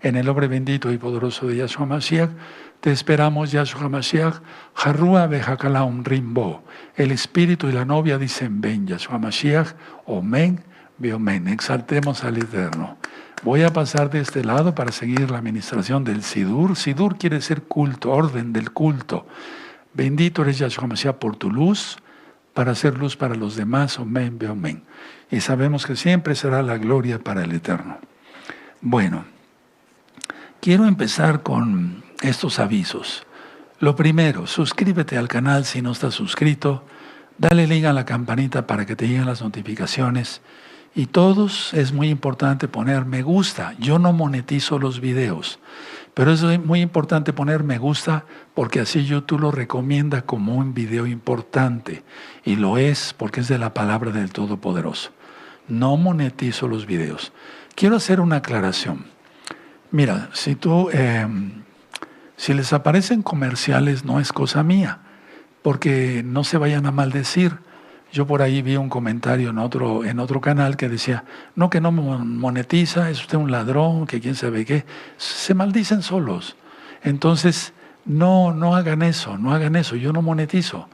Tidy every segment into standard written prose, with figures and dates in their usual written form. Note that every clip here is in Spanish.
En el nombre bendito y poderoso de Yahshua Mashiach, te esperamos, Yahshua Mashiach. Harrua Bejakalam Rimbo. El espíritu y la novia dicen: ven, Yahshua Mashiach. Omen, biomen. Exaltemos al Eterno. Voy a pasar de este lado para seguir la administración del Sidur. Sidur quiere decir culto, orden del culto. Bendito eres, Yahshua Mashiach, por tu luz, para hacer luz para los demás. Omen, biomen. Y sabemos que siempre será la gloria para el Eterno. Bueno, quiero empezar con estos avisos. Lo primero, suscríbete al canal si no estás suscrito. Dale link a la campanita para que te lleguen las notificaciones. Y todos, es muy importante poner me gusta. Yo no monetizo los videos, pero es muy importante poner me gusta porque así YouTube lo recomienda como un video importante. Y lo es porque es de la palabra del Todopoderoso. No monetizo los videos. Quiero hacer una aclaración. Mira, si les aparecen comerciales no es cosa mía, porque no se vayan a maldecir. Yo por ahí vi un comentario en otro canal que decía, no, que no monetiza, es usted un ladrón, que quién sabe qué. Se maldicen solos. Entonces, no hagan eso, yo no monetizo.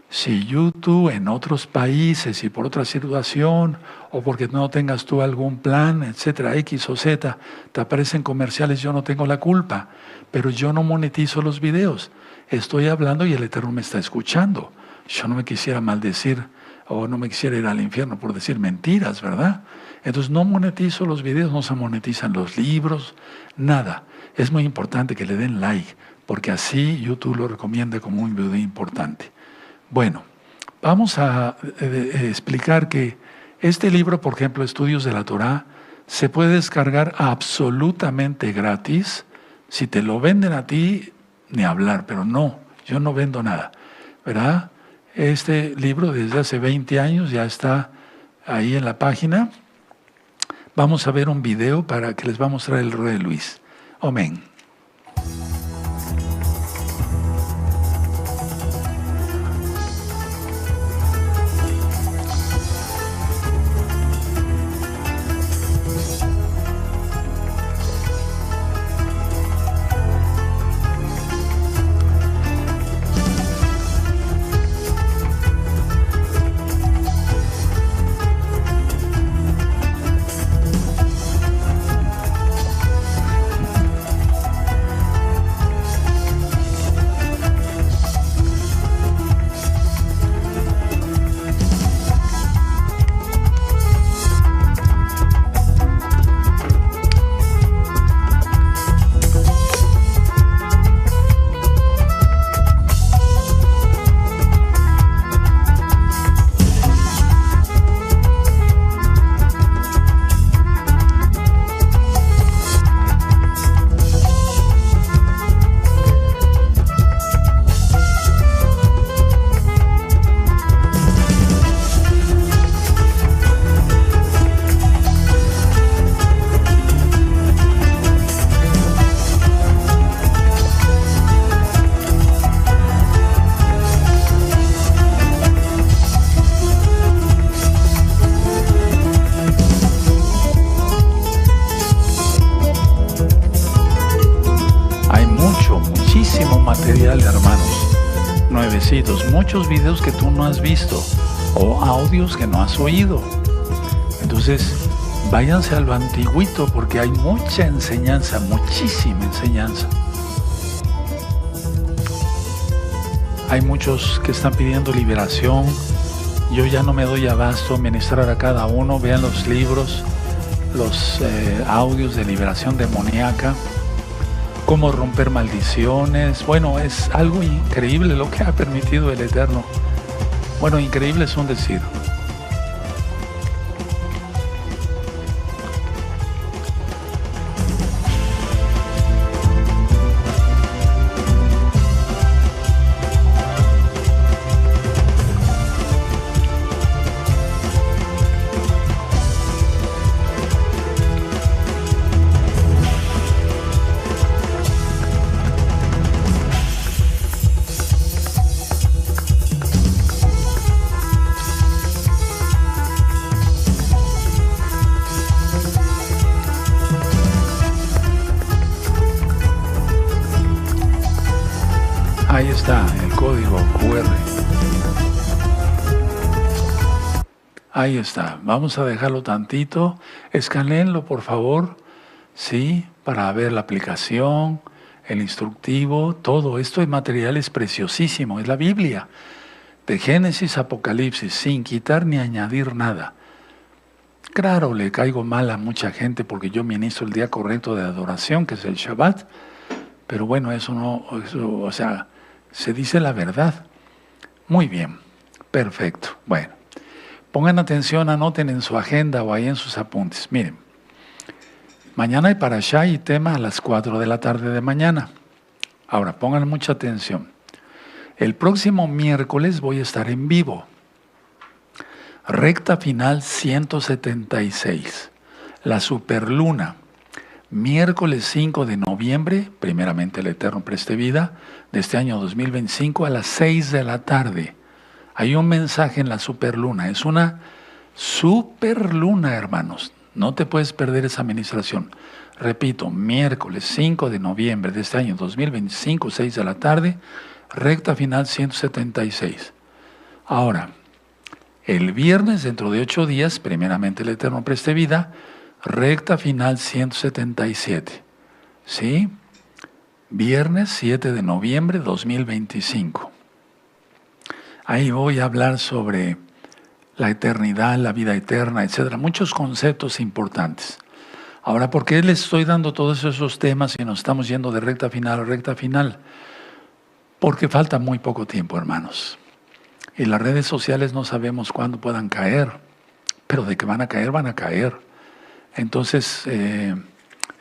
Si YouTube en otros países y por otra situación, o porque no tengas tú algún plan, etcétera, X o Z, te aparecen comerciales, yo no tengo la culpa, pero yo no monetizo los videos. Estoy hablando y el Eterno me está escuchando. Yo no me quisiera maldecir o no me quisiera ir al infierno por decir mentiras, ¿verdad? Entonces no monetizo los videos, no se monetizan los libros, nada. Es muy importante que le den like, porque así YouTube lo recomienda como un video importante. Bueno, vamos a explicar que este libro, por ejemplo, Estudios de la Torah, se puede descargar absolutamente gratis. Si te lo venden a ti, ni hablar, pero no, yo no vendo nada, ¿verdad? Este libro desde hace 20 años ya está ahí en la página. Vamos a ver un video para que les va a mostrar el Rey Luis. Amén. Muchos videos que tú no has visto o audios que no has oído. Entonces, váyanse a lo antiguito porque hay mucha enseñanza, muchísima enseñanza. Hay muchos que están pidiendo liberación. Yo ya no me doy abasto a ministrar a cada uno. Vean los libros, los audios de liberación demoníaca. Cómo romper maldiciones. Bueno, es algo increíble lo que ha permitido el Eterno. Bueno, increíble es un decir. está el código QR. Ahí está. Vamos a dejarlo tantito. Escaneenlo, por favor. Sí, para ver la aplicación, el instructivo, todo. Esto de material es preciosísimo. Es la Biblia. De Génesis a Apocalipsis, sin quitar ni añadir nada. Claro, le caigo mal a mucha gente porque yo ministro el día correcto de adoración, que es el Shabbat. Pero bueno, eso no, o sea, se dice la verdad. Muy bien, perfecto. Bueno, pongan atención, anoten en su agenda o ahí en sus apuntes. Miren, mañana hay parashá y tema a las 4 de la tarde de mañana. Ahora, pongan mucha atención. El próximo miércoles voy a estar en vivo. Recta final 176, la superluna. Miércoles 5 de noviembre, primeramente el Eterno preste vida, de este año 2025 a las 6 de la tarde. Hay un mensaje en la superluna, es una superluna, hermanos. No te puedes perder esa administración. Repito, miércoles 5 de noviembre de este año 2025, 6 de la tarde, recta final 176. Ahora, el viernes, dentro de 8 días, primeramente el Eterno preste vida, recta final 177. ¿Sí? Viernes 7 de noviembre 2025. Ahí voy a hablar sobre la eternidad, la vida eterna, etcétera. Muchos conceptos importantes. Ahora, ¿por qué les estoy dando todos esos temas y nos estamos yendo de recta final a recta final? Porque falta muy poco tiempo, hermanos. Y las redes sociales no sabemos cuándo puedan caer, pero de que van a caer, van a caer. Entonces,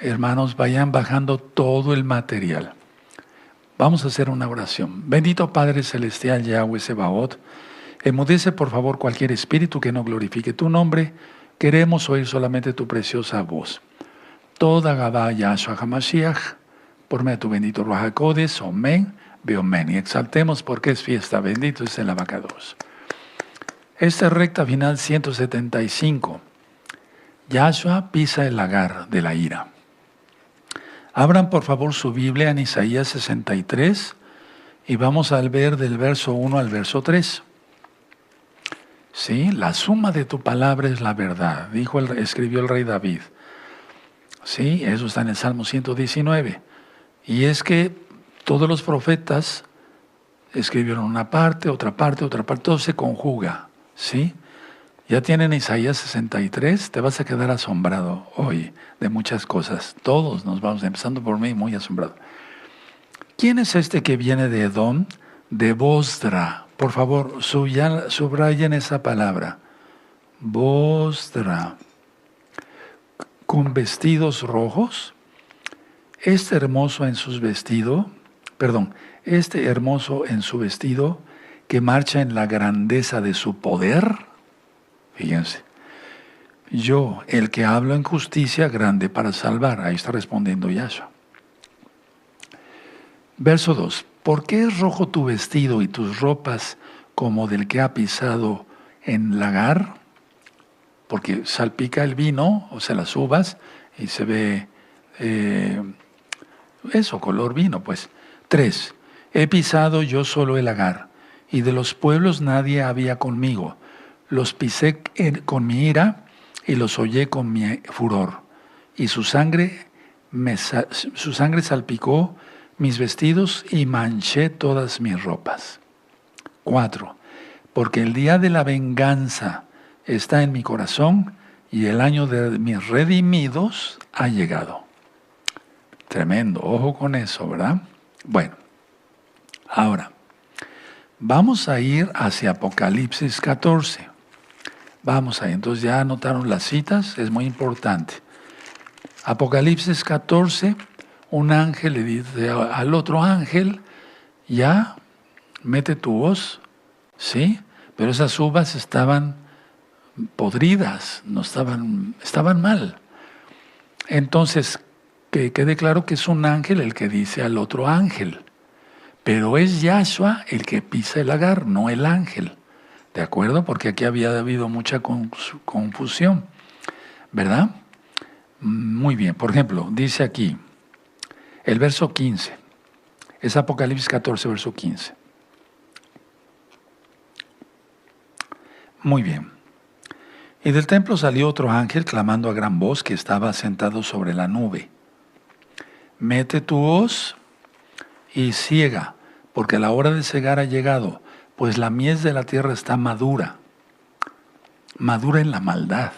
hermanos, vayan bajando todo el material. Vamos a hacer una oración. Bendito Padre Celestial, Yahweh Sebaot, enmudece por favor cualquier espíritu que no glorifique tu nombre. Queremos oír solamente tu preciosa voz. Toda Gabá Yahshua HaMashiach, por medio de tu bendito Ruach HaKodesh, Omen, Beomen. Y exaltemos porque es fiesta. Bendito es el abacados. Esta recta final 175. Yahshua pisa el lagar de la ira. Abran por favor su Biblia en Isaías 63 y vamos a ver del verso 1 al verso 3. Sí, la suma de tu palabra es la verdad, escribió el rey David. Sí, eso está en el Salmo 119. Y es que todos los profetas escribieron una parte, otra parte, otra parte, todo se conjuga. ¿Sí? Ya tienen Isaías 63, te vas a quedar asombrado hoy de muchas cosas. Todos nos vamos, empezando por mí, muy asombrado. ¿Quién es este que viene de Edom? De Bosra. Por favor, subrayen esa palabra. Bosra. Con vestidos rojos. Este hermoso en su vestido que marcha en la grandeza de su poder. Fíjense, yo, el que hablo en justicia, grande para salvar. Ahí está respondiendo Yahshua. Verso 2. ¿Por qué es rojo tu vestido y tus ropas como del que ha pisado en lagar? Porque salpica el vino, o sea, las uvas, y se ve eso, color vino, pues. 3. He pisado yo solo el lagar, y de los pueblos nadie había conmigo. Los pisé con mi ira y los hollé con mi furor. Y su sangre salpicó mis vestidos y manché todas mis ropas. 4. Porque el día de la venganza está en mi corazón y el año de mis redimidos ha llegado. Tremendo, ojo con eso, ¿verdad? Bueno, ahora, vamos a ir hacia Apocalipsis 14. Vamos ahí, entonces ya anotaron las citas, es muy importante. Apocalipsis 14, un ángel le dice al otro ángel, ya, mete tu voz, ¿sí? Pero esas uvas estaban podridas, estaban mal. Entonces, que quede claro que es un ángel el que dice al otro ángel, pero es Yahshua el que pisa el lagar, no el ángel. ¿De acuerdo? Porque aquí había habido mucha confusión, ¿verdad? Muy bien, por ejemplo, dice aquí, el verso 15, Es Apocalipsis 14, verso 15. Muy bien. Y del templo salió otro ángel clamando a gran voz que estaba sentado sobre la nube. Mete tu hoz y ciega, porque la hora de cegar ha llegado, pues la mies de la tierra está madura, madura en la maldad.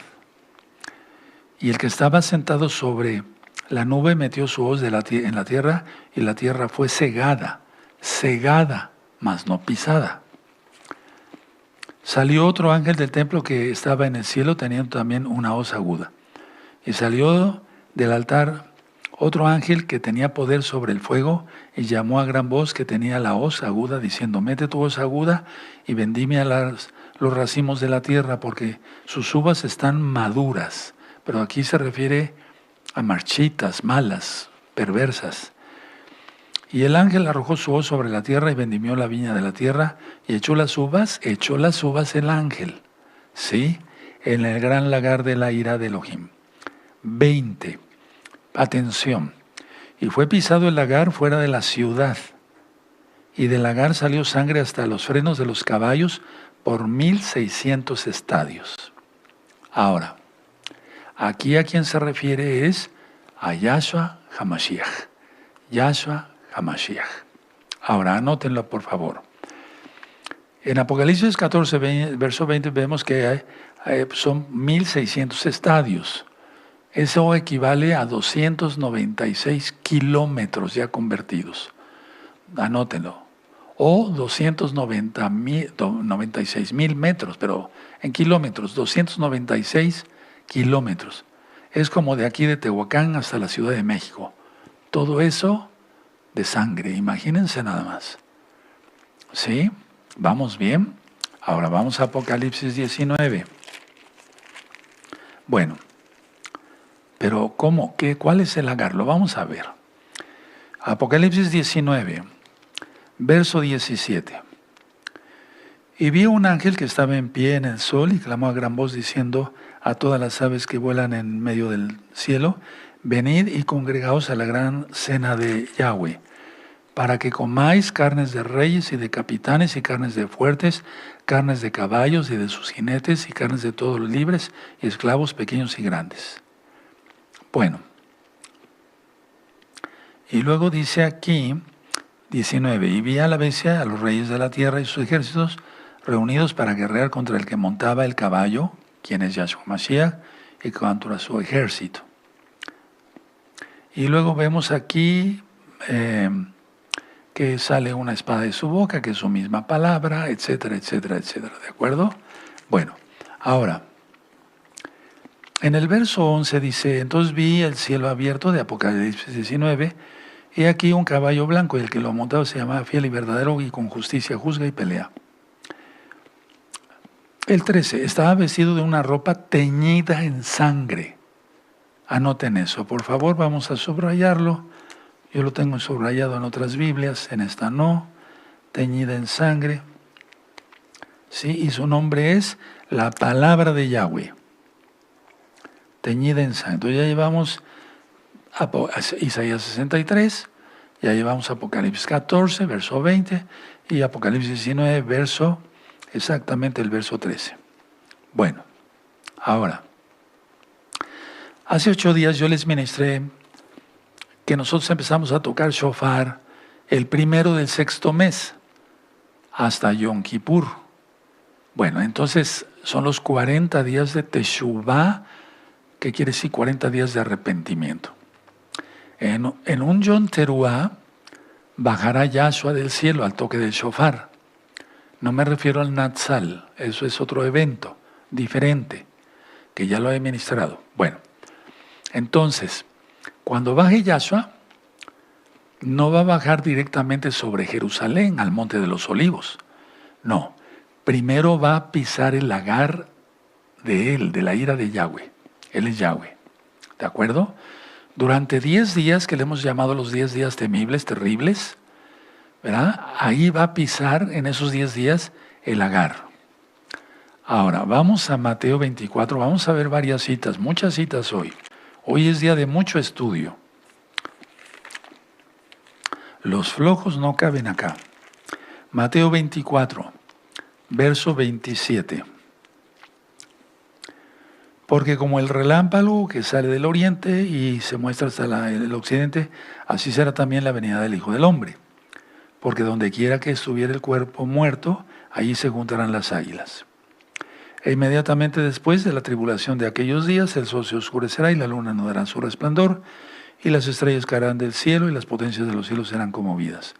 Y el que estaba sentado sobre la nube metió su hoz en la tierra, y la tierra fue cegada, mas no pisada. Salió otro ángel del templo que estaba en el cielo, teniendo también una hoz aguda. Y salió del altar otro ángel que tenía poder sobre el fuego, y llamó a gran voz que tenía la hoz aguda, diciendo: mete tu hoz aguda y vendimia los racimos de la tierra, porque sus uvas están maduras. Pero aquí se refiere a marchitas, malas, perversas. Y el ángel arrojó su hoz sobre la tierra y vendimió la viña de la tierra y echó las uvas el ángel, ¿sí? En el gran lagar de la ira de Elohim. 20. Atención. Y fue pisado el lagar fuera de la ciudad, y del lagar salió sangre hasta los frenos de los caballos por 1600 estadios. Ahora, aquí a quien se refiere es a Yahshua HaMashiach. Yahshua HaMashiach. Ahora, anótenlo por favor. En Apocalipsis 14, verso 20, vemos que son 1600 estadios. Eso equivale a 296 kilómetros ya convertidos. Anótenlo. O 296,000 metros, pero en kilómetros, 296 kilómetros. Es como de aquí de Tehuacán hasta la Ciudad de México. Todo eso de sangre, imagínense nada más. ¿Sí? ¿Vamos bien? Ahora vamos a Apocalipsis 19. Bueno, pero ¿cómo? ¿Cuál es el lagar? Lo vamos a ver. Apocalipsis 19, verso 17. Y vi un ángel que estaba en pie en el sol y clamó a gran voz diciendo a todas las aves que vuelan en medio del cielo: venid y congregaos a la gran cena de Yahweh, para que comáis carnes de reyes y de capitanes y carnes de fuertes, carnes de caballos y de sus jinetes y carnes de todos los libres y esclavos pequeños y grandes. Bueno, y luego dice aquí 19, y vi a la bestia, a los reyes de la tierra y sus ejércitos reunidos para guerrear contra el que montaba el caballo, quien es Yahshua Mashiach, y contra su ejército. Y luego vemos aquí que sale una espada de su boca, que es su misma palabra, etcétera, etcétera, etcétera. ¿De acuerdo? Bueno, ahora, en el verso 11 dice: entonces vi el cielo abierto, de Apocalipsis 19, y aquí un caballo blanco, y el que lo montaba se llamaba Fiel y Verdadero, y con justicia juzga y pelea. El 13, estaba vestido de una ropa teñida en sangre. Anoten eso, por favor, vamos a subrayarlo. Yo lo tengo subrayado en otras Biblias, en esta no. Teñida en sangre. Sí, y su nombre es la palabra de Yahweh. Teñida en sangre. Entonces ya llevamos Isaías 63, ya llevamos Apocalipsis 14, verso 20, y Apocalipsis 19, exactamente el verso 13. Bueno, ahora, hace 8 días yo les ministré que nosotros empezamos a tocar shofar el 1 del 6º mes hasta Yom Kippur. Bueno, entonces son los 40 días de Teshuvah, que quiere decir 40 días de arrepentimiento. En un Yom Teruah bajará Yahshua del cielo al toque del shofar. No me refiero al Natsal, eso es otro evento diferente, que ya lo he ministrado. Bueno, entonces, cuando baje Yahshua, no va a bajar directamente sobre Jerusalén, al Monte de los Olivos. No, primero va a pisar el lagar de él, de la ira de Yahweh. Él es Yahweh, ¿de acuerdo? Durante 10 días, que le hemos llamado los 10 días temibles, terribles, ¿verdad? Ahí va a pisar en esos 10 días el lagar. Ahora, vamos a Mateo 24, vamos a ver varias citas, muchas citas hoy. Hoy es día de mucho estudio. Los flojos no caben acá. Mateo 24, verso 27. Porque como el relámpago que sale del oriente y se muestra hasta el occidente, así será también la venida del Hijo del Hombre. Porque donde quiera que estuviera el cuerpo muerto, allí se juntarán las águilas. E inmediatamente después de la tribulación de aquellos días, el sol se oscurecerá y la luna no dará su resplandor, y las estrellas caerán del cielo y las potencias de los cielos serán conmovidas.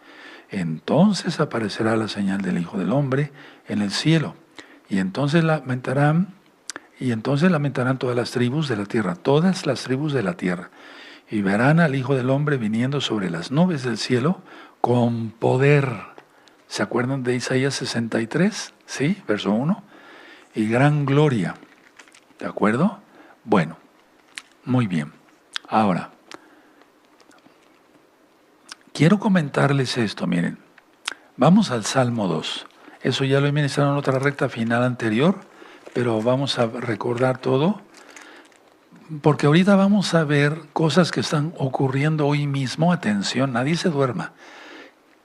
Entonces aparecerá la señal del Hijo del Hombre en el cielo, y entonces lamentarán todas las tribus de la tierra, y verán al Hijo del Hombre viniendo sobre las nubes del cielo con poder. ¿Se acuerdan de Isaías 63? ¿Sí? Verso 1. Y gran gloria. ¿De acuerdo? Bueno, muy bien. Ahora, quiero comentarles esto, miren. Vamos al Salmo 2. Eso ya lo he ministrado en otra recta final anterior, pero vamos a recordar todo, porque ahorita vamos a ver cosas que están ocurriendo hoy mismo. Atención, nadie se duerma.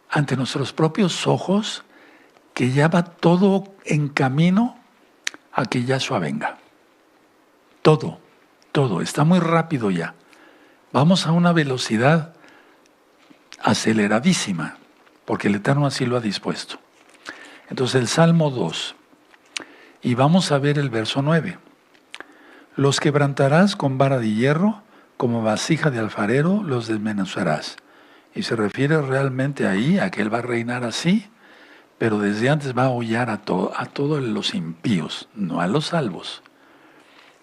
Ante nuestros propios ojos, que ya va todo en camino a que Yahshua venga. Todo, está muy rápido ya. Vamos a una velocidad aceleradísima, porque el Eterno así lo ha dispuesto. Entonces el Salmo 2, y vamos a ver el verso 9. Los quebrantarás con vara de hierro, como vasija de alfarero los desmenuzarás. Y se refiere realmente ahí a que Él va a reinar así, pero desde antes va a hollar a todos los impíos, no a los salvos.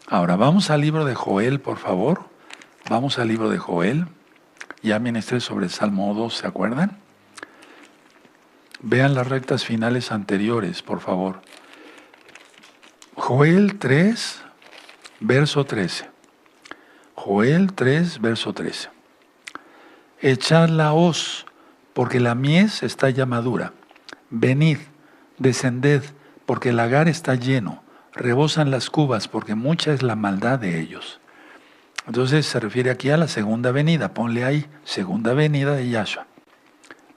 Ahora vamos al libro de Joel, por favor. Vamos al libro de Joel. Ya ministré sobre el Salmo 2, ¿se acuerdan? Vean las rectas finales anteriores, por favor. Joel 3, verso 13. Joel 3, verso 13. Echad la hoz, porque la mies está ya madura. Venid, descended, porque el lagar está lleno. Rebosan las cubas, porque mucha es la maldad de ellos. Entonces se refiere aquí a la segunda venida. Ponle ahí, segunda venida de Yahshua.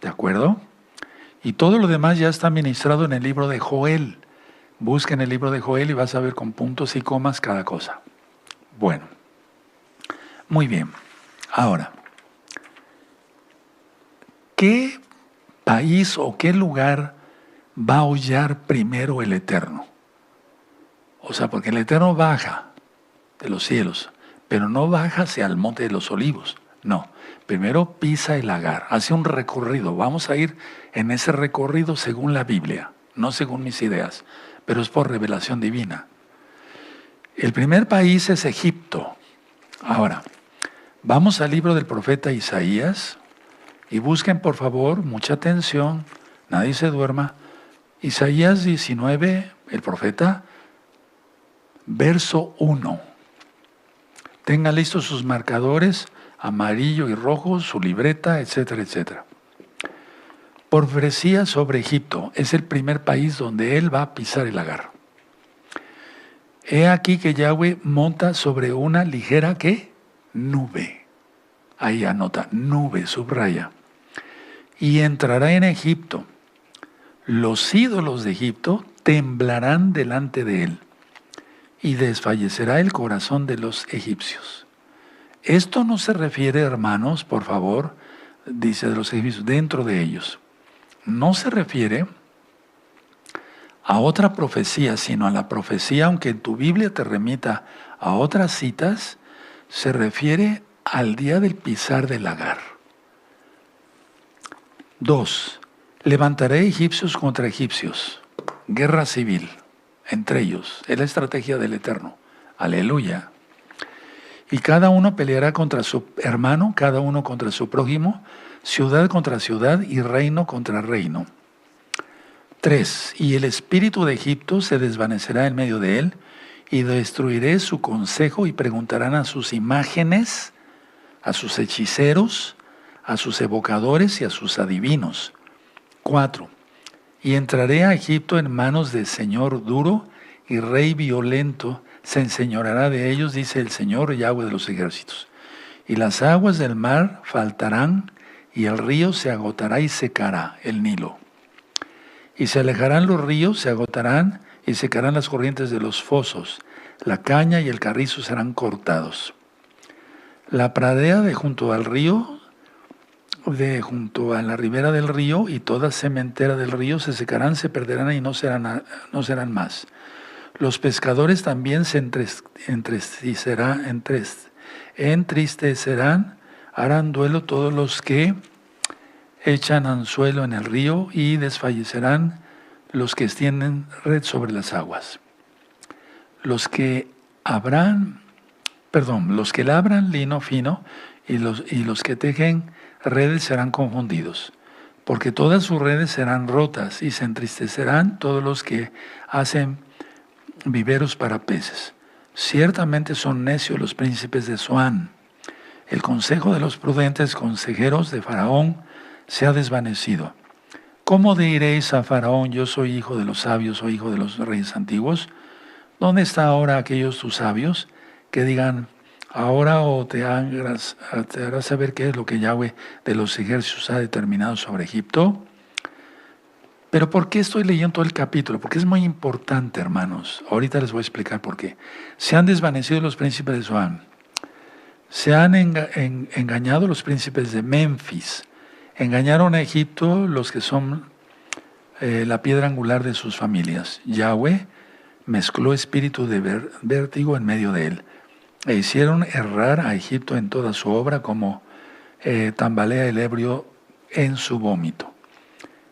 ¿De acuerdo? Y todo lo demás ya está ministrado en el libro de Joel. Busca en el libro de Joel y vas a ver con puntos y comas cada cosa. Bueno, muy bien. Ahora, ¿qué país o qué lugar va a hollar primero el Eterno? O sea, porque el Eterno baja de los cielos, pero no baja hacia el monte de los olivos. No, primero pisa el lagar, hace un recorrido. Vamos a ir en ese recorrido según la Biblia, no según mis ideas, pero es por revelación divina. El primer país es Egipto. Ahora, vamos al libro del profeta Isaías y busquen por favor, mucha atención, nadie se duerma. Isaías 19, el profeta, verso 1. Tengan listos sus marcadores, amarillo y rojo, su libreta, etcétera, etcétera. Profecía sobre Egipto, es el primer país donde él va a pisar el lagar. He aquí que Yahweh monta sobre una ligera, ¿qué? Nube. Ahí anota, nube, subraya. Y entrará en Egipto. Los ídolos de Egipto temblarán delante de él. Y desfallecerá el corazón de los egipcios. Esto no se refiere, hermanos, por favor, dice de los egipcios, dentro de ellos. No se refiere a otra profecía, sino a la profecía, aunque en tu Biblia te remita a otras citas, se refiere al día del pisar del lagar. 2. Levantaré egipcios contra egipcios. Guerra civil entre ellos. Es la estrategia del Eterno. Aleluya. Y cada uno peleará contra su hermano, cada uno contra su prójimo, ciudad contra ciudad y reino contra reino. 3. Y el espíritu de Egipto se desvanecerá en medio de él, y destruiré su consejo, y preguntarán a sus imágenes, a sus hechiceros, a sus evocadores y a sus adivinos. 4. Y entraré a Egipto en manos de señor duro y rey violento, se enseñoreará de ellos, dice el Señor Yahweh de los ejércitos. Y las aguas del mar faltarán, y el río se agotará y secará el Nilo. Y se alejarán los ríos, se agotarán y secarán las corrientes de los fosos. La caña y el carrizo serán cortados. La pradera de junto al río, de junto a la ribera del río y toda sementera del río se secarán, se perderán y no serán más. Los pescadores también se entristecerán, harán duelo todos los que echan anzuelo en el río y desfallecerán los que extienden red sobre las aguas. Los que labran lino fino y los que tejen redes serán confundidos, porque todas sus redes serán rotas y se entristecerán todos los que hacen viveros para peces. Ciertamente son necios los príncipes de Zoán. El consejo de los prudentes consejeros de Faraón se ha desvanecido. ¿Cómo diréis a Faraón, yo soy hijo de los sabios o hijo de los reyes antiguos? ¿Dónde están ahora aquellos tus sabios que digan, ahora o te harás saber qué es lo que Yahweh de los ejércitos ha determinado sobre Egipto? Pero ¿por qué estoy leyendo todo el capítulo? Porque es muy importante, hermanos. Ahorita les voy a explicar por qué. Se han desvanecido los príncipes de Zoán. Se han engañado los príncipes de Memphis. Engañaron a Egipto los que son la piedra angular de sus familias. Yahweh mezcló espíritu de vértigo en medio de él. E hicieron errar a Egipto en toda su obra como tambalea el ebrio en su vómito.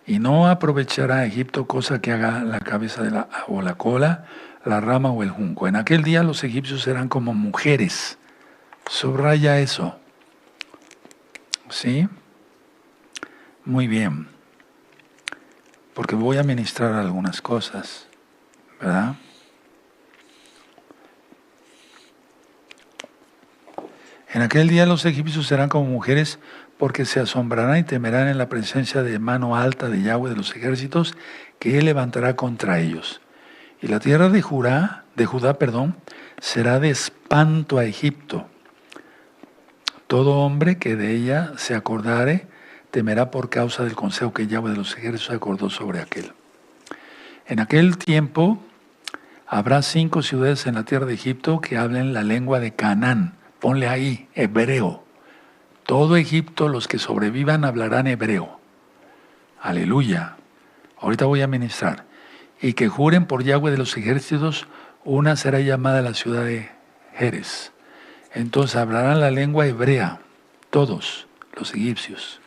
Y no aprovechará a Egipto cosa que haga la cabeza o la cola, la rama o el junco. En aquel día los egipcios serán como mujeres. Subraya eso. ¿Sí? Muy bien. Porque voy a ministrar algunas cosas, ¿verdad? En aquel día los egipcios serán como mujeres porque se asombrarán y temerán en la presencia de mano alta de Yahweh de los ejércitos que Él levantará contra ellos. Y la tierra de Judá, será de espanto a Egipto. Todo hombre que de ella se acordare temerá por causa del consejo que Yahweh de los ejércitos acordó sobre aquel. En aquel tiempo habrá 5 ciudades en la tierra de Egipto que hablen la lengua de Canaán. Ponle ahí, hebreo. Todo Egipto, los que sobrevivan, hablarán hebreo. Aleluya. Ahorita voy a ministrar. Y que juren por Yahweh de los ejércitos, una será llamada la ciudad de Jerez. Entonces hablarán la lengua hebrea, todos los egipcios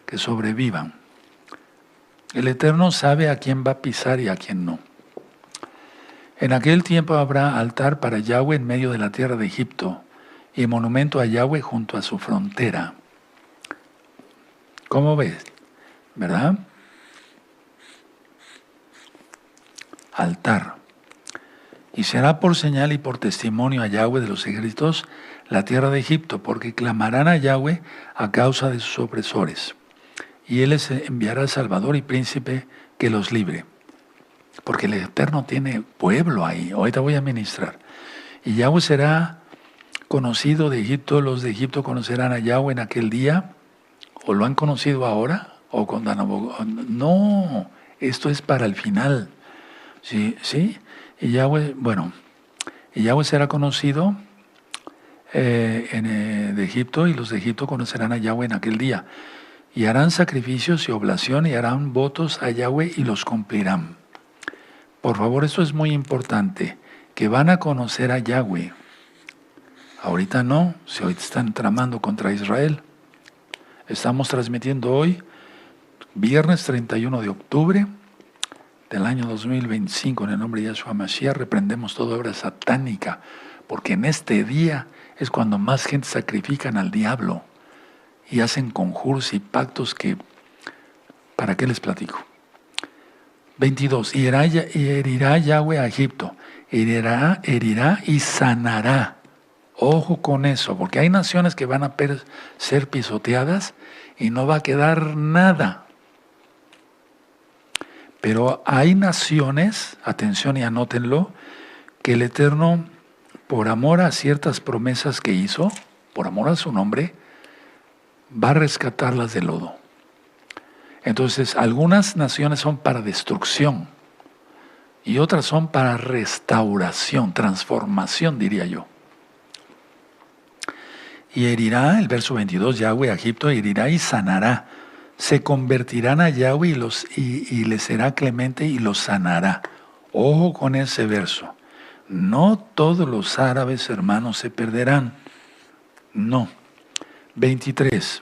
que sobrevivan. El Eterno sabe a quién va a pisar y a quién no. En aquel tiempo habrá altar para Yahweh en medio de la tierra de Egipto, y monumento a Yahweh junto a su frontera. ¿Cómo ves? ¿Verdad? Altar. Y será por señal y por testimonio a Yahweh de los ejércitos la tierra de Egipto, porque clamarán a Yahweh a causa de sus opresores. Y Él les enviará Salvador y Príncipe que los libre. Porque el Eterno tiene pueblo ahí. Ahorita voy a ministrar. Y Yahweh será conocido de Egipto, los de Egipto conocerán a Yahweh en aquel día, o lo han conocido ahora, o con Nabucodonosor. No, esto es para el final. ¿Sí? Y Yahweh será conocido de Egipto, y los de Egipto conocerán a Yahweh en aquel día. Y harán sacrificios y oblación, y harán votos a Yahweh y los cumplirán. Por favor, esto es muy importante, que van a conocer a Yahweh. Ahorita no, si ahorita están tramando contra Israel. Estamos transmitiendo hoy, viernes 31 de octubre del año 2025, en el nombre de Yahshua Mashiach, reprendemos toda obra satánica, porque en este día es cuando más gente sacrifican al diablo y hacen conjuros y pactos que, ¿para qué les platico? 22, y herirá Yahweh a Egipto, herirá y sanará. Ojo con eso, porque hay naciones que van a ser pisoteadas y no va a quedar nada. Pero hay naciones, atención y anótenlo, que el Eterno, por amor a ciertas promesas que hizo, por amor a su nombre, va a rescatarlas del lodo. Entonces, algunas naciones son para destrucción y otras son para restauración, transformación, diría yo. Y herirá, el verso 22, Yahweh a Egipto herirá y sanará. Se convertirán a Yahweh y les será clemente y los sanará. Ojo con ese verso. No todos los árabes, hermanos, se perderán. No. 23.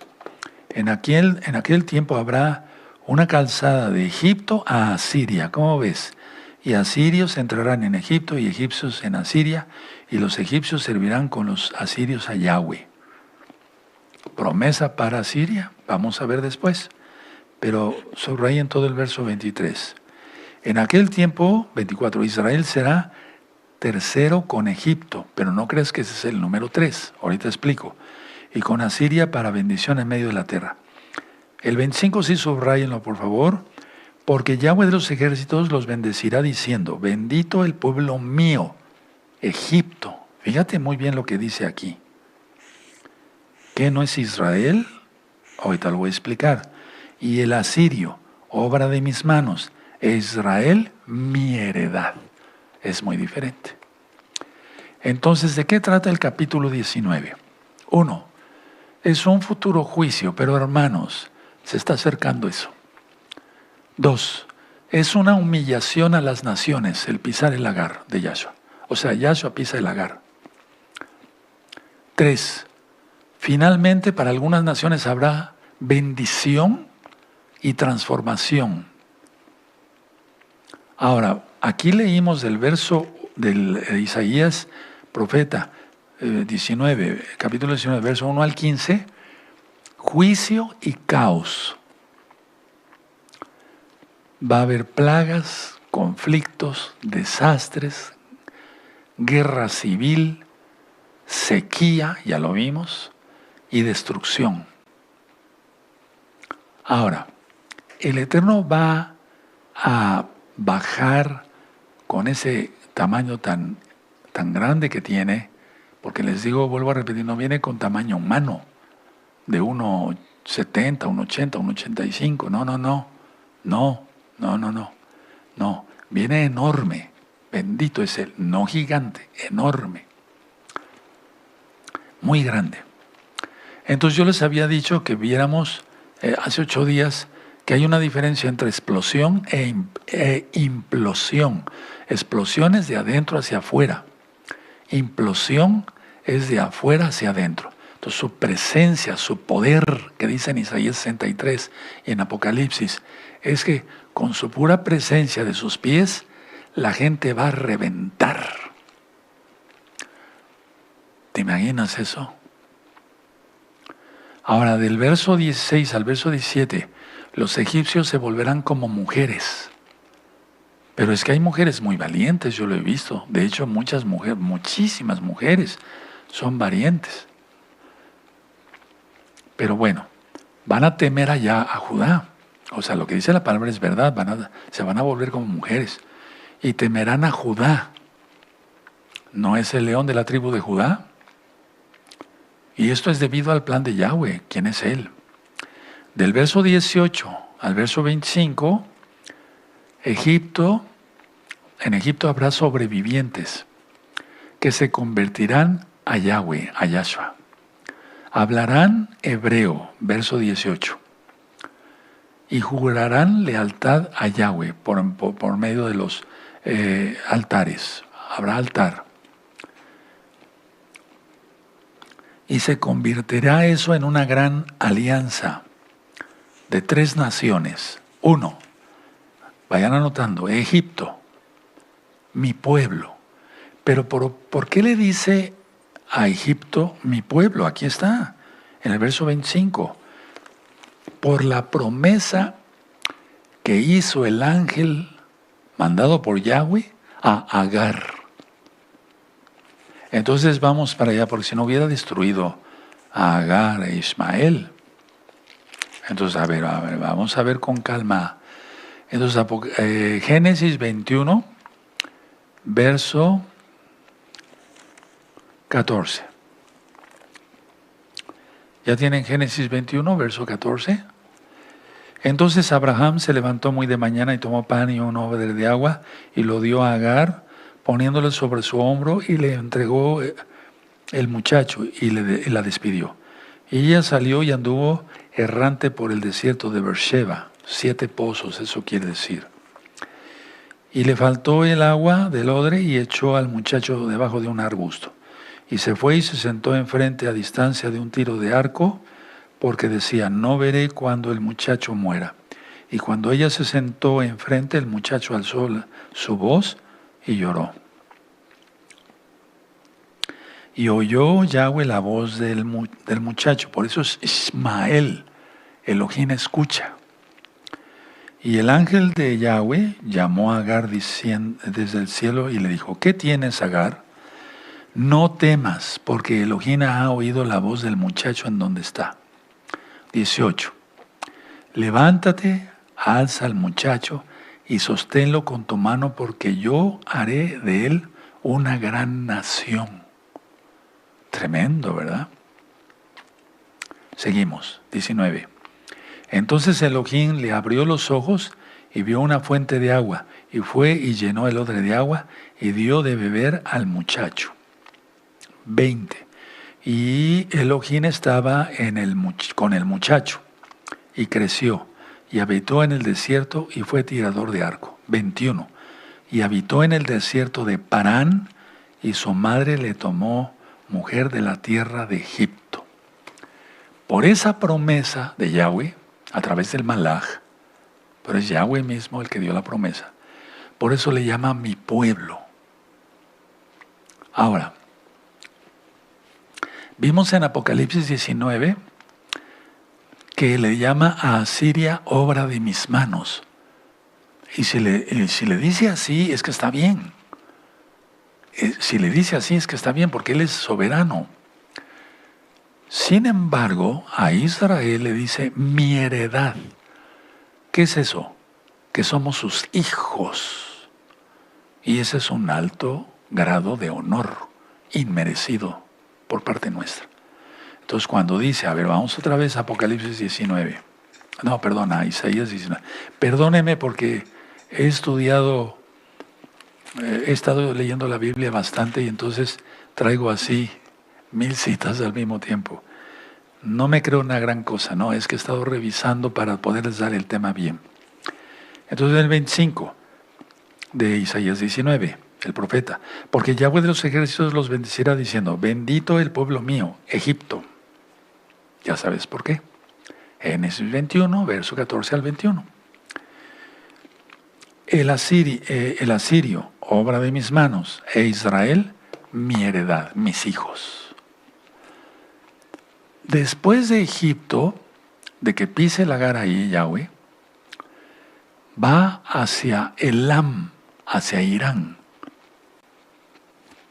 En aquel tiempo habrá una calzada de Egipto a Asiria. ¿Cómo ves? Y asirios entrarán en Egipto y egipcios en Asiria, y los egipcios servirán con los asirios a Yahweh. Promesa para Asiria, vamos a ver después. Pero subrayen todo el verso 23. En aquel tiempo, 24, Israel será tercero con Egipto, pero no creas que ese es el número 3, ahorita explico. Y con Asiria para bendición en medio de la tierra. El 25 sí subrayenlo, por favor, porque Yahweh de los ejércitos los bendecirá diciendo, bendito el pueblo mío, Egipto. Fíjate muy bien lo que dice aquí. ¿Qué no es Israel? Ahorita lo voy a explicar. Y el asirio, obra de mis manos, e Israel, mi heredad. Es muy diferente. Entonces, ¿de qué trata el capítulo 19? 1. Es un futuro juicio, pero hermanos, se está acercando eso. 2. Es una humillación a las naciones, el pisar el lagar de Yahshua. O sea, Yahshua pisa el lagar. 3. Finalmente, para algunas naciones habrá bendición y transformación. Ahora, aquí leímos del verso de Isaías, profeta 19, capítulo 19, verso 1 al 15, juicio y caos. Va a haber plagas, conflictos, desastres, guerra civil, sequía, ya lo vimos, y destrucción. Ahora, el Eterno va a bajar con ese tamaño tan grande que tiene, porque les digo, vuelvo a repetir, no viene con tamaño humano, de 1,70, 1,80, 1,85, no, viene enorme, bendito es Él, no gigante, enorme, muy grande. Entonces yo les había dicho que viéramos hace 8 días que hay una diferencia entre explosión e implosión. Explosión es de adentro hacia afuera. Implosión es de afuera hacia adentro. Entonces su presencia, su poder, que dice en Isaías 63 y en Apocalipsis, es que con su pura presencia de sus pies, la gente va a reventar. ¿Te imaginas eso? Ahora, del verso 16 al verso 17, los egipcios se volverán como mujeres. Pero es que hay mujeres muy valientes, yo lo he visto. De hecho, muchísimas mujeres son valientes. Pero bueno, van a temer allá a Judá. O sea, lo que dice la palabra es verdad, se van a volver como mujeres. Y temerán a Judá. ¿No es el león de la tribu de Judá? Y esto es debido al plan de Yahweh. ¿Quién es Él? Del verso 18 al verso 25, en Egipto habrá sobrevivientes que se convertirán a Yahweh, a Yahshua. Hablarán hebreo, verso 18, y jurarán lealtad a Yahweh por medio de los altares. Habrá altar. Y se convertirá eso en una gran alianza de 3 naciones. 1, vayan anotando, Egipto, mi pueblo. Pero ¿por qué le dice a Egipto mi pueblo? Aquí está, en el verso 25. Por la promesa que hizo el ángel mandado por Yahweh a Agar. Entonces vamos para allá, porque si no hubiera destruido a Agar e Ismael. Entonces, a ver, vamos a ver con calma. Entonces, Génesis 21, verso 14. ¿Ya tienen Génesis 21, verso 14? Entonces Abraham se levantó muy de mañana y tomó pan y un odre de agua y lo dio a Agar, poniéndole sobre su hombro, y le entregó el muchacho y la despidió. Y ella salió y anduvo errante por el desierto de Beersheba, 7 pozos, eso quiere decir. Y le faltó el agua del odre y echó al muchacho debajo de un arbusto. Y se fue y se sentó enfrente a distancia de un tiro de arco, porque decía, no veré cuando el muchacho muera. Y cuando ella se sentó enfrente, el muchacho alzó su voz y lloró. Y oyó Yahweh la voz del muchacho, por eso es Ismael, Elohim escucha. Y el ángel de Yahweh llamó a Agar desde el cielo y le dijo, ¿qué tienes, Agar? No temas, porque Elohim ha oído la voz del muchacho en donde está. 18. Levántate, alza al muchacho y sosténlo con tu mano, porque yo haré de él una gran nación. Tremendo, ¿verdad? Seguimos, 19. Entonces Elohim le abrió los ojos y vio una fuente de agua, y fue y llenó el odre de agua y dio de beber al muchacho. 20. Y Elohim estaba con el muchacho, y creció, y habitó en el desierto, y fue tirador de arco. 21. Y habitó en el desierto de Parán, y su madre le tomó mujer de la tierra de Egipto. Por esa promesa de Yahweh, a través del Malaj, pero es Yahweh mismo el que dio la promesa, por eso le llama mi pueblo. Ahora, vimos en Apocalipsis 19 que le llama a Asiria obra de mis manos. Y si le dice así, es que está bien. Si le dice así, es que está bien, porque Él es soberano. Sin embargo, a Israel le dice mi heredad. ¿Qué es eso? Que somos sus hijos. Y ese es un alto grado de honor inmerecido por parte nuestra. Entonces cuando dice, a ver, vamos otra vez a Apocalipsis 19. No, perdona, Isaías 19. Perdóneme porque he estado leyendo la Biblia bastante y entonces traigo así 1000 citas al mismo tiempo. No me creo una gran cosa, no, es que he estado revisando para poderles dar el tema bien. Entonces el 25 de Isaías 19, el profeta, porque Yahweh de los ejércitos los bendecirá diciendo, bendito el pueblo mío, Egipto. Ya sabes por qué. Génesis 21, verso 14 al 21. El asirio, obra de mis manos, e Israel, mi heredad, mis hijos. Después de Egipto, de que pise el Agar ahí, Yahweh, va hacia Elam, hacia Irán.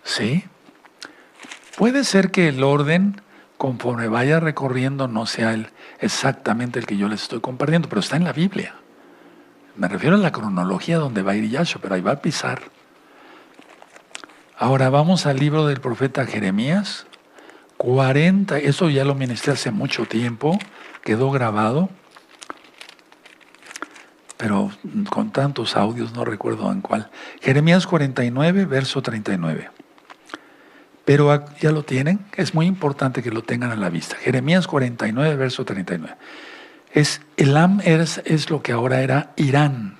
¿Sí? Puede ser que el orden, conforme vaya recorriendo, no sea exactamente el que yo les estoy compartiendo, pero está en la Biblia. Me refiero a la cronología donde va a ir Yahshua, pero ahí va a pisar. Ahora vamos al libro del profeta Jeremías, 40, eso ya lo ministré hace mucho tiempo, quedó grabado, pero con tantos audios no recuerdo en cuál. Jeremías 49, verso 39. Pero ya lo tienen, es muy importante que lo tengan a la vista. Jeremías 49, verso 39. Elam es lo que ahora era Irán,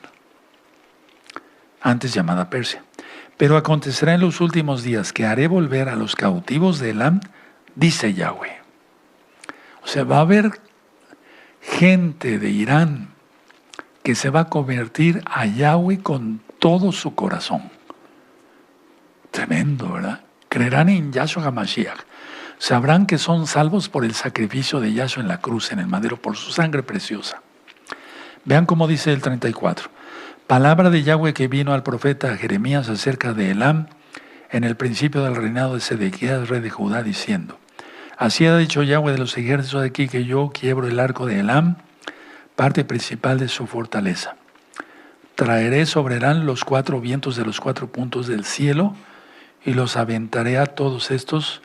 antes llamada Persia. Pero acontecerá en los últimos días que haré volver a los cautivos de Elam, dice Yahweh. O sea, va a haber gente de Irán que se va a convertir a Yahweh con todo su corazón. Tremendo, ¿verdad? Creerán en Yahshua HaMashiach. Sabrán que son salvos por el sacrificio de Yahshua en la cruz, en el madero, por su sangre preciosa. Vean cómo dice el 34. Palabra de Yahweh que vino al profeta Jeremías acerca de Elam en el principio del reinado de Sedequías, rey de Judá, diciendo, así ha dicho Yahweh de los ejércitos de aquí que yo quiebro el arco de Elam, parte principal de su fortaleza. Traeré sobre Elam los 4 vientos de los 4 puntos del cielo y los aventaré a todos estos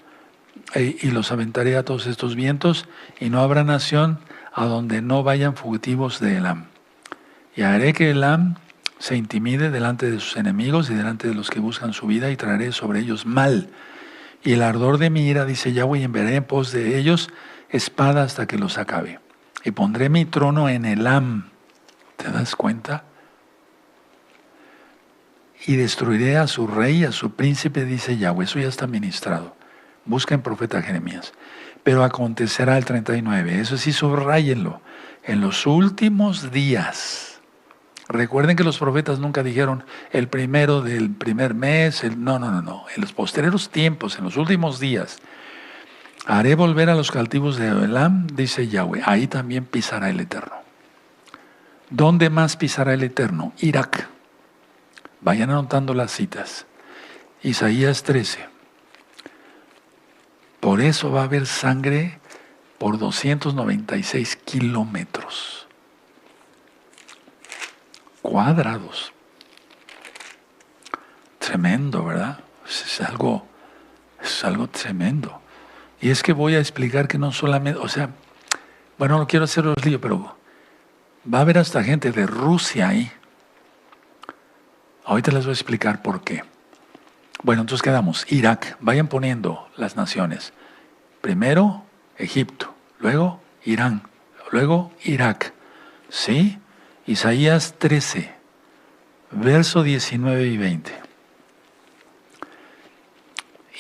y los aventaré a todos estos vientos, y no habrá nación a donde no vayan fugitivos de Elam. Y haré que Elam se intimide delante de sus enemigos y delante de los que buscan su vida, y traeré sobre ellos mal. Y el ardor de mi ira, dice Yahweh, y enviaré en pos de ellos espada hasta que los acabe. Y pondré mi trono en Elam. ¿Te das cuenta? Y destruiré a su rey y a su príncipe, dice Yahweh. Eso ya está ministrado. Busquen profeta Jeremías. Pero acontecerá el 39. Eso sí, subrayenlo. En los últimos días. Recuerden que los profetas nunca dijeron el primero del primer mes. No. En los posteriores tiempos, en los últimos días, haré volver a los cautivos de Elam, dice Yahweh. Ahí también pisará el Eterno. ¿Dónde más pisará el Eterno? Irak. Vayan anotando las citas. Isaías 13. Por eso va a haber sangre por 296 kilómetros cuadrados. Tremendo, ¿verdad? Es algo tremendo. Y es que voy a explicar que no solamente, bueno, no quiero hacerlos lío, pero va a haber hasta gente de Rusia ahí. Ahorita les voy a explicar por qué. Bueno, entonces quedamos. Irak. Vayan poniendo las naciones. Primero Egipto, luego Irán, luego Irak. ¿Sí? Isaías 13, verso 19 y 20.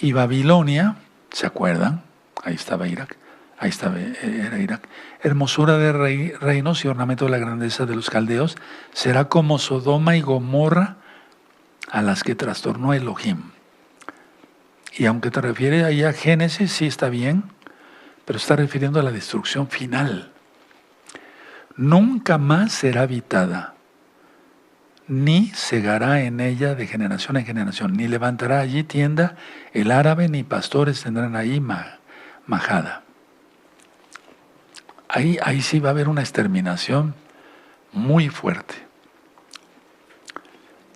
Y Babilonia, ¿se acuerdan? Ahí estaba Irak. Era Irak. Hermosura de reinos y ornamento de la grandeza de los caldeos, será como Sodoma y Gomorra, a las que trastornó Elohim. Y aunque te refiere ahí a Génesis, sí está bien, pero está refiriendo a la destrucción final. Nunca más será habitada, ni segará en ella de generación en generación, ni levantará allí tienda el árabe, ni pastores tendrán ahí majada. Ahí sí va a haber una exterminación muy fuerte.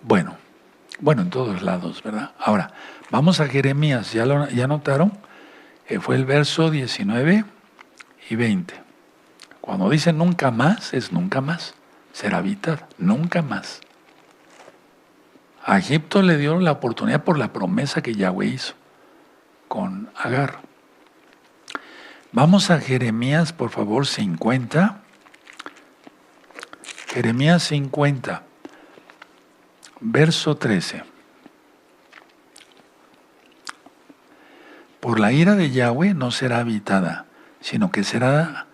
Bueno, en todos lados, ¿verdad? Ahora, vamos a Jeremías, ¿ya notaron? Fue el verso 19 y 20. Cuando dice nunca más, es nunca más. Será habitada, nunca más. A Egipto le dio la oportunidad por la promesa que Yahweh hizo con Agar. Vamos a Jeremías, por favor, 50. Jeremías 50, verso 13. Por la ira de Yahweh no será habitada, sino que será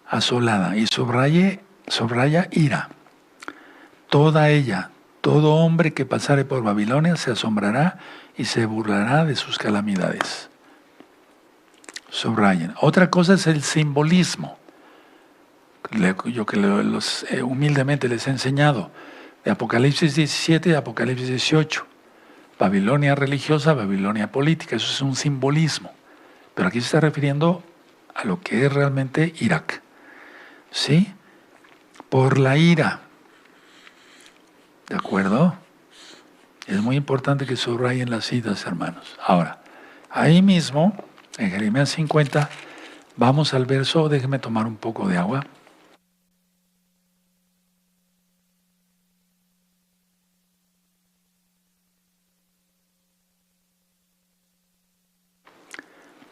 asolada. Y subraya ira. Toda ella, todo hombre que pasare por Babilonia se asombrará y se burlará de sus calamidades. Subrayen. Otra cosa es el simbolismo. Yo que humildemente les he enseñado. De Apocalipsis 17 y Apocalipsis 18. Babilonia religiosa, Babilonia política. Eso es un simbolismo. Pero aquí se está refiriendo a lo que es realmente Irak. ¿Sí? Por la ira. ¿De acuerdo? Es muy importante que subrayen las citas, hermanos. Ahora, ahí mismo, en Jeremías 50, vamos al verso, déjenme tomar un poco de agua.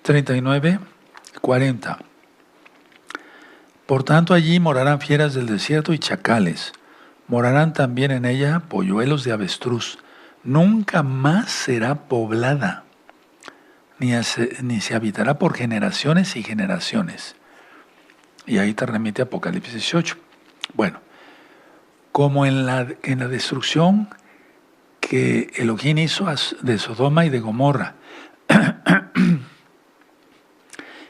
(39, 40). Por tanto, allí morarán fieras del desierto y chacales. Morarán también en ella polluelos de avestruz. Nunca más será poblada, ni se habitará por generaciones y generaciones. Y ahí te remite Apocalipsis 18. Bueno, como en la destrucción que Elohim hizo de Sodoma y de Gomorra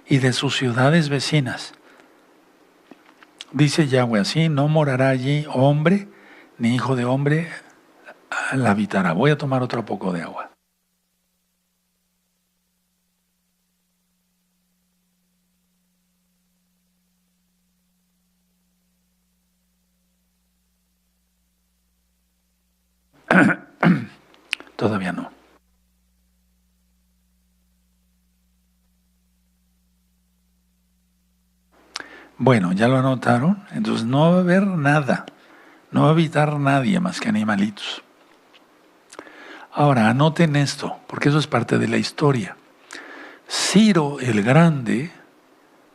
y de sus ciudades vecinas. Dice Yahweh, así no morará allí hombre, ni hijo de hombre la habitará. Voy a tomar otro poco de agua. Todavía no. Bueno, ya lo anotaron. Entonces no va a haber nada. No va a habitar nadie más que animalitos. Ahora, anoten esto, porque eso es parte de la historia. Ciro el Grande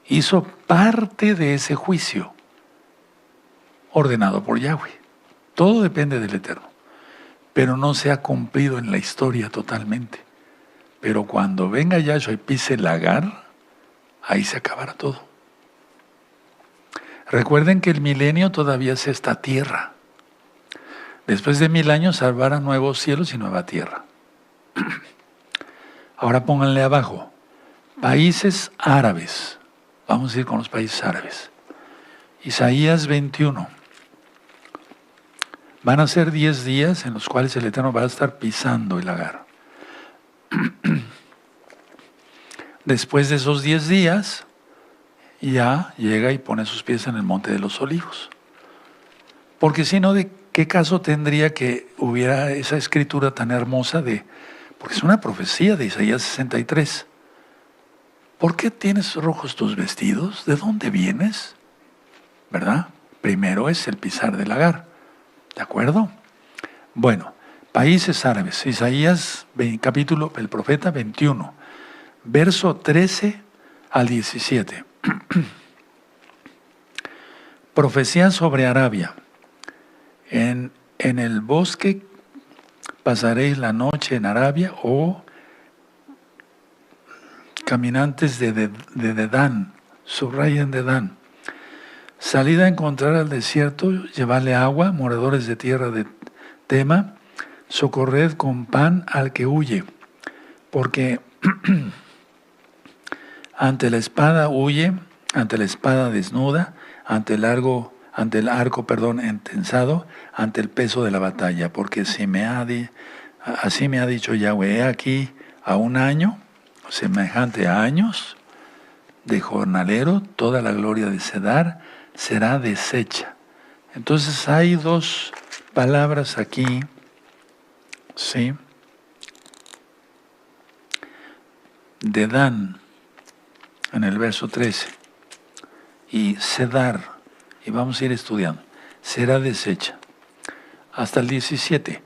hizo parte de ese juicio ordenado por Yahweh. Todo depende del Eterno, pero no se ha cumplido en la historia totalmente. Pero cuando venga Yahshua y pise el Agar, ahí se acabará todo. Recuerden que el milenio todavía es esta tierra. Después de 1000 años habrá nuevos cielos y nueva tierra. Ahora pónganle abajo, países árabes. Vamos a ir con los países árabes. Isaías 21. Van a ser 10 días en los cuales el Eterno va a estar pisando el Agar. Después de esos 10 días, ya llega y pone sus pies en el Monte de los Olivos. Porque si no, ¿de qué caso tendría que hubiera esa escritura tan hermosa de... Porque es una profecía de Isaías 63. ¿Por qué tienes rojos tus vestidos? ¿De dónde vienes? ¿Verdad? Primero es el pisar del Agar. ¿De acuerdo? Bueno, países árabes. Isaías, capítulo, el profeta 21, verso 13 al 17. Profecía sobre Arabia. En el bosque pasaréis la noche en Arabia, o caminantes de Dedán, subrayen Dedán. Salid a encontrar al desierto, llevadle agua, moradores de tierra de Tema, socorred con pan al que huye, porque ante la espada huye, ante la espada desnuda, ante el arco, entensado, ante el peso de la batalla, porque así me ha dicho Yahweh, he aquí a un año, semejante a años, de jornalero, toda la gloria de Cedar será deshecha. Entonces hay dos palabras aquí, ¿sí? Dedán, en el verso 13, y Cedar, y vamos a ir estudiando, será deshecha. Hasta el 17.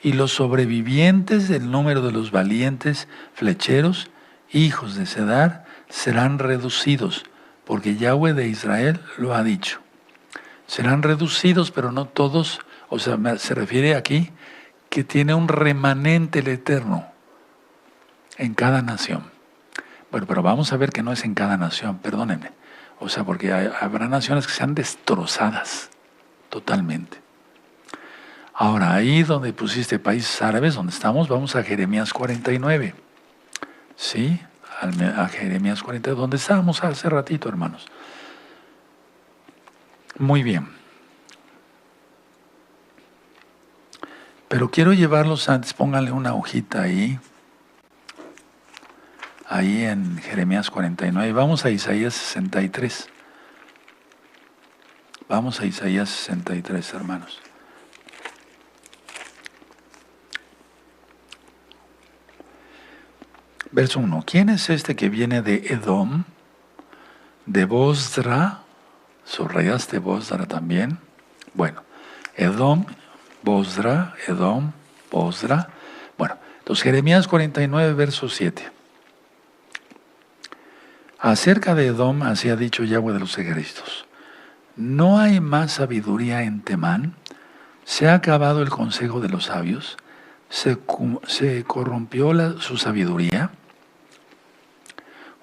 Y los sobrevivientes del número de los valientes flecheros, hijos de Cedar, serán reducidos, porque Yahweh de Israel lo ha dicho. Serán reducidos, pero no todos, o sea, se refiere aquí que tiene un remanente el Eterno en cada nación. Bueno, pero vamos a ver que no es en cada nación, perdónenme. O sea, porque habrá naciones que sean destrozadas totalmente. Ahora, ahí donde pusiste países árabes, donde estamos, vamos a Jeremías 49. ¿Sí? A Jeremías 49, donde estábamos hace ratito, hermanos. Muy bien. Pero quiero llevarlos antes, pónganle una hojita ahí. Ahí en Jeremías 49. Vamos a Isaías 63. Vamos a Isaías 63, hermanos. Verso 1. ¿Quién es este que viene de Edom? De Bosra. ¿Subrayaste Bosra también? Bueno, Edom, Bosra, Edom, Bosra. Bueno, entonces Jeremías 49, verso 7. Acerca de Edom, así ha dicho Yahweh de los ejércitos: ¿no hay más sabiduría en Temán? ¿Se ha acabado el consejo de los sabios? ¿Se corrompió su sabiduría?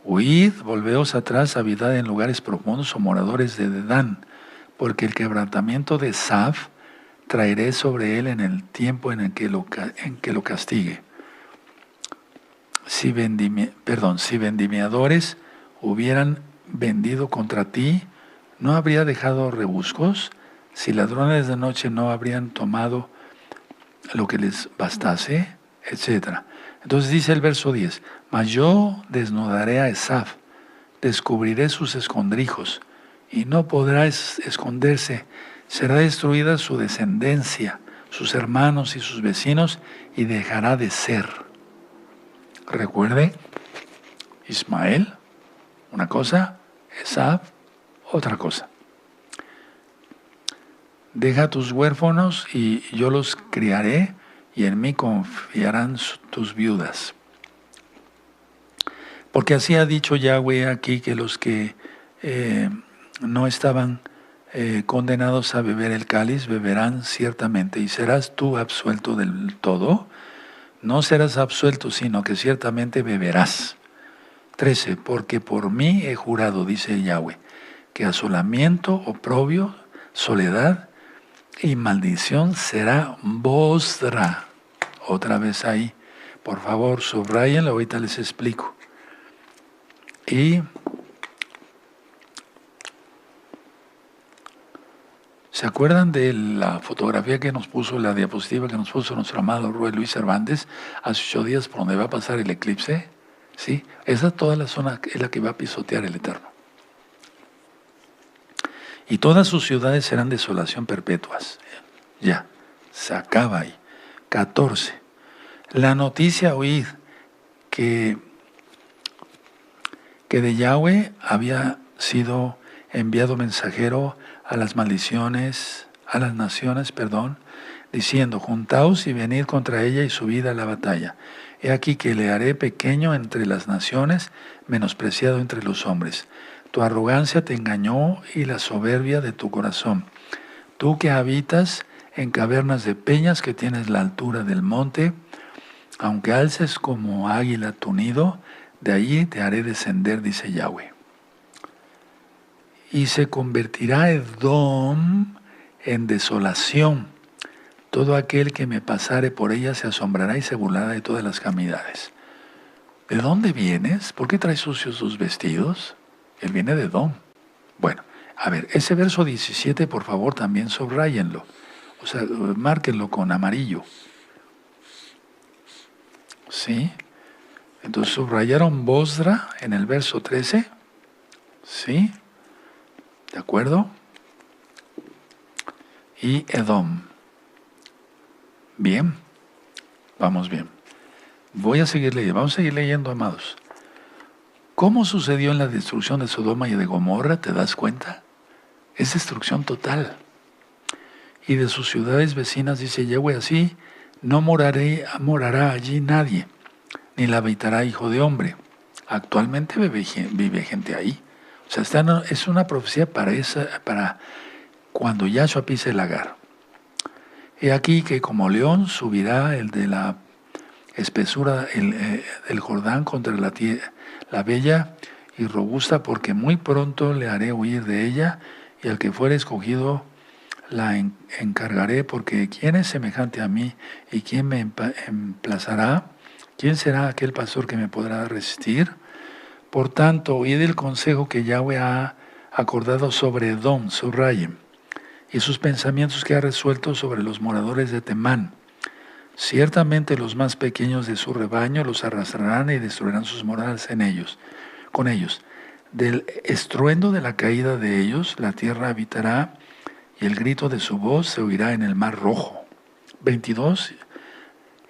Huid, volveos atrás, habitad en lugares profundos o moradores de Dedán, porque el quebrantamiento de Saf traeré sobre él en el tiempo en que lo castigue. Si vendimiadores hubieran vendido contra ti, ¿no habría dejado rebuscos? Si ladrones de noche no habrían tomado lo que les bastase, etc. Entonces dice el verso 10, mas yo desnudaré a Esaf, descubriré sus escondrijos, y no podrá esconderse, será destruida su descendencia, sus hermanos y sus vecinos, y dejará de ser. Recuerde, Ismael, una cosa, Esaf, otra cosa. Deja a tus huérfanos y yo los criaré, y en mí confiarán tus viudas. Porque así ha dicho Yahweh aquí, que los que no estaban condenados a beber el cáliz, beberán ciertamente, y serás tú absuelto del todo. No serás absuelto, sino que ciertamente beberás. 13. Porque por mí he jurado, dice Yahweh, que asolamiento, oprobio, soledad y maldición será vostra. Otra vez ahí. Por favor, subrayenlo, ahorita les explico. Y ¿se acuerdan de la fotografía que nos puso, la diapositiva que nos puso nuestro amado Rue Luis Cervantes hace 8 días por donde va a pasar el eclipse? ¿Sí? Esa toda la zona es la que va a pisotear el Eterno. Y todas sus ciudades serán desolación perpetuas. Ya, se acaba ahí. 14. La noticia oíd que de Yahweh había sido enviado mensajero a las naciones, diciendo: juntaos y venid contra ella y subid a la batalla. He aquí que le haré pequeño entre las naciones, menospreciado entre los hombres. Tu arrogancia te engañó y la soberbia de tu corazón. Tú que habitas en cavernas de peñas, que tienes la altura del monte, aunque alces como águila tu nido, de allí te haré descender, dice Yahweh. Y se convertirá Edom en desolación. Todo aquel que me pasare por ella se asombrará y se burlará de todas las calamidades. ¿De dónde vienes? ¿Por qué traes sucios tus vestidos? Él viene de Edom. Bueno, a ver, ese verso 17, por favor, también subrayenlo. O sea, márquenlo con amarillo. ¿Sí? Entonces subrayaron Bosra en el verso 13. ¿Sí? ¿De acuerdo? Y Edom. Bien. Vamos bien. Voy a seguir leyendo. Vamos a seguir leyendo, amados. ¿Cómo sucedió en la destrucción de Sodoma y de Gomorra? ¿Te das cuenta? Es destrucción total. Y de sus ciudades vecinas, dice Yahweh, así no morará allí nadie, ni la habitará hijo de hombre. Actualmente vive gente ahí. O sea, es una profecía para cuando Yahshua pise el lagar. He aquí que como león subirá el de la espesura del Jordán contra la bella y robusta, porque muy pronto le haré huir de ella, y al que fuere escogido la encargaré, porque ¿quién es semejante a mí y quién me emplazará? ¿Quién será aquel pastor que me podrá resistir? Por tanto, oíd el consejo que Yahweh ha acordado sobre Edom, subrayen, y sus pensamientos que ha resuelto sobre los moradores de Temán. Ciertamente los más pequeños de su rebaño los arrastrarán y destruirán sus moradas con ellos. Del estruendo de la caída de ellos, la tierra habitará, y el grito de su voz se oirá en el mar rojo. 22.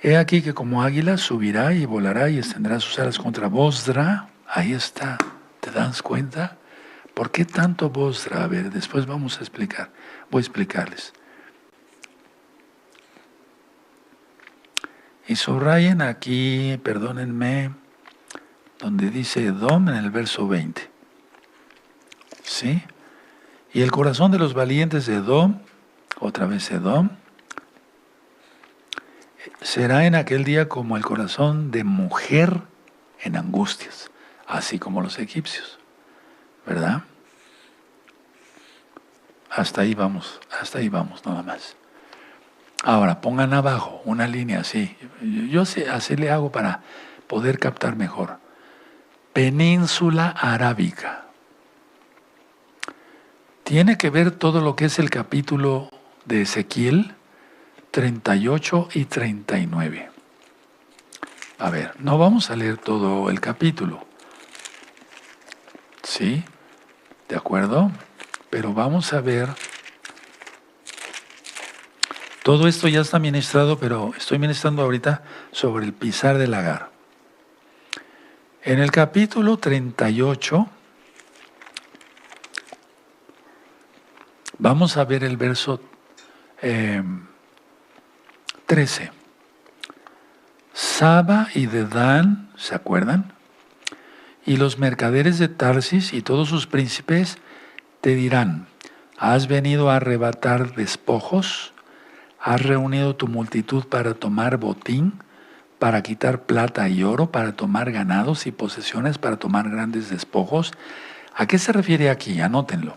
He aquí que como águila subirá y volará y extenderá sus alas contra Bosra. Ahí está. ¿Te das cuenta? ¿Por qué tanto Bosra? A ver, después vamos a explicar. Voy a explicarles. Y subrayen aquí, perdónenme, donde dice Edom en el verso 20. ¿Sí? Y el corazón de los valientes de Edom, otra vez Edom, será en aquel día como el corazón de mujer en angustias, así como los egipcios, ¿verdad? Hasta ahí vamos nada más. Ahora, pongan abajo una línea así. Yo sé, así le hago para poder captar mejor. Península Arábica. Tiene que ver todo lo que es el capítulo de Ezequiel 38 y 39. A ver, no vamos a leer todo el capítulo. ¿Sí? ¿De acuerdo? Pero vamos a ver. Todo esto ya está ministrado, pero estoy ministrando ahorita sobre el pisar del lagar. En el capítulo 38, Vamos a ver el verso 13. Saba y Dedán, ¿se acuerdan? Y los mercaderes de Tarsis y todos sus príncipes te dirán: ¿has venido a arrebatar despojos? ¿Has reunido tu multitud para tomar botín, para quitar plata y oro, para tomar ganados y posesiones, para tomar grandes despojos? ¿A qué se refiere aquí? Anótenlo.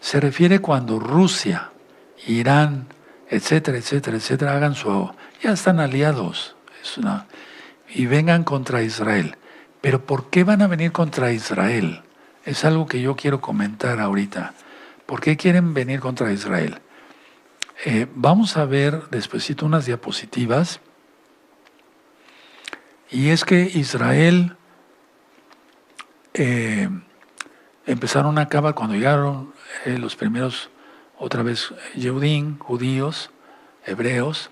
Se refiere cuando Rusia, Irán, etcétera, etcétera, etcétera, hagan ya están aliados, y vengan contra Israel. Pero ¿por qué van a venir contra Israel? Es algo que yo quiero comentar ahorita. ¿Por qué quieren venir contra Israel? Vamos a ver despuesito unas diapositivas. Y es que Israel empezaron a acabar cuando llegaron los primeros, otra vez, judíos, hebreos,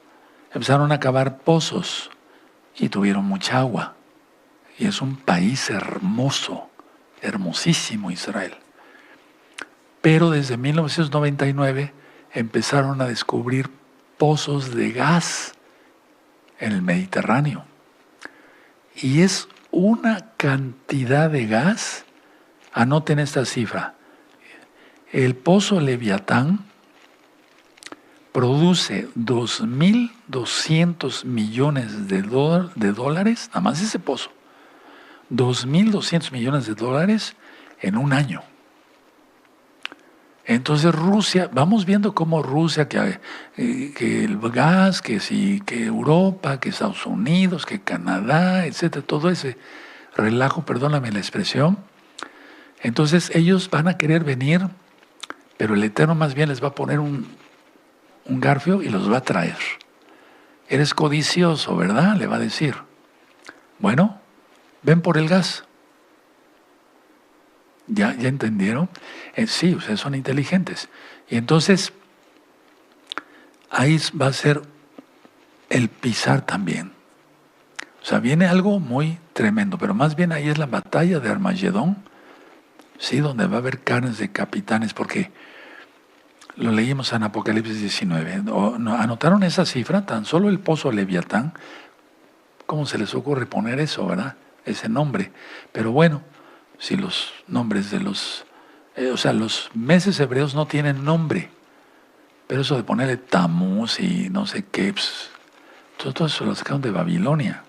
empezaron a cavar pozos y tuvieron mucha agua. Y es un país hermoso, hermosísimo Israel. Pero desde 1999 empezaron a descubrir pozos de gas en el Mediterráneo. Y es una cantidad de gas. Anoten esta cifra. El pozo Leviatán produce 2.200 millones de dólares, nada más ese pozo. 2.200 millones de dólares en un año. Entonces Rusia, vamos viendo cómo Rusia, que el gas, que Europa, que Estados Unidos, que Canadá, etcétera, todo ese relajo, perdóname la expresión. Entonces ellos van a querer venir, pero el Eterno más bien les va a poner un garfio y los va a traer. Eres codicioso, ¿verdad? Le va a decir. Bueno, ven por el gas. ¿Ya entendieron? Sí, ustedes son inteligentes. Y entonces, ahí va a ser el pisar también. O sea, viene algo muy tremendo, pero más bien ahí es la batalla de Armagedón, sí, donde va a haber carnes de capitanes, porque lo leímos en Apocalipsis 19. ¿Anotaron esa cifra? Tan solo el pozo Leviatán. ¿Cómo se les ocurre poner eso, verdad? Ese nombre. Pero bueno, si los nombres de los meses hebreos no tienen nombre, pero eso de ponerle Tamuz y no sé qué, todo eso lo sacaron de Babilonia.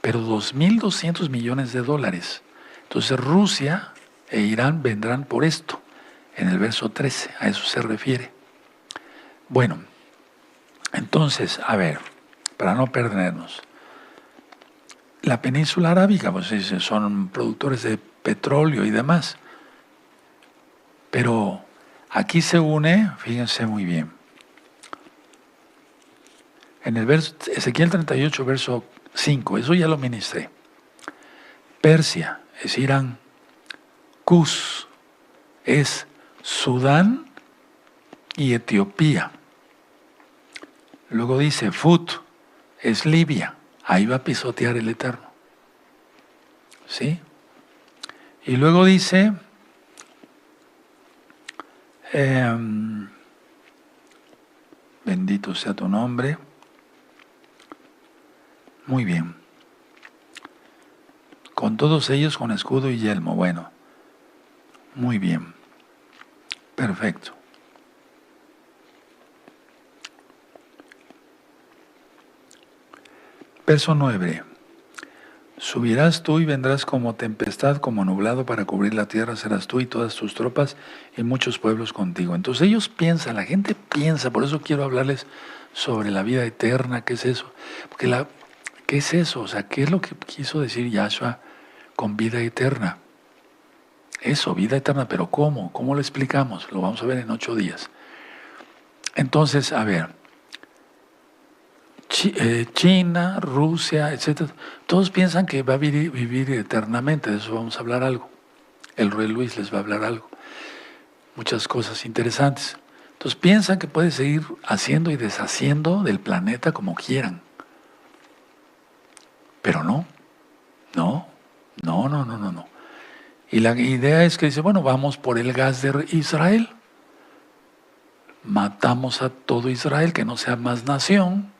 Pero 2.200 millones de dólares. Entonces Rusia e Irán vendrán por esto, en el verso 13, a eso se refiere. Bueno, entonces, a ver, para no perdernos. La península arábiga, pues son productores de petróleo y demás. Pero aquí se une, fíjense muy bien. En el verso, Ezequiel 38, verso 5, eso ya lo ministré. Persia es Irán. Cus es Sudán y Etiopía. Luego dice Fut es Libia. Ahí va a pisotear el Eterno. ¿Sí? Y luego dice, bendito sea tu nombre. Muy bien. Con todos ellos con escudo y yelmo. Bueno, muy bien. Perfecto. Verso 9. Subirás tú y vendrás como tempestad, como nublado para cubrir la tierra, serás tú y todas tus tropas y muchos pueblos contigo. Entonces ellos piensan, la gente piensa, por eso quiero hablarles sobre la vida eterna, ¿qué es eso? Porque ¿qué es eso? O sea, ¿qué es lo que quiso decir Yahshua con vida eterna? Eso, vida eterna, pero ¿cómo? ¿Cómo lo explicamos? Lo vamos a ver en 8 días. Entonces, a ver, China, Rusia, etcétera, todos piensan que va a vivir eternamente, de eso vamos a hablar algo. El rey Luis les va a hablar algo. Muchas cosas interesantes. Entonces piensan que puede seguir haciendo y deshaciendo del planeta como quieran. Pero no. Y la idea es que dice, bueno, vamos por el gas de Israel. matamos a todo Israel, que no sea más nación,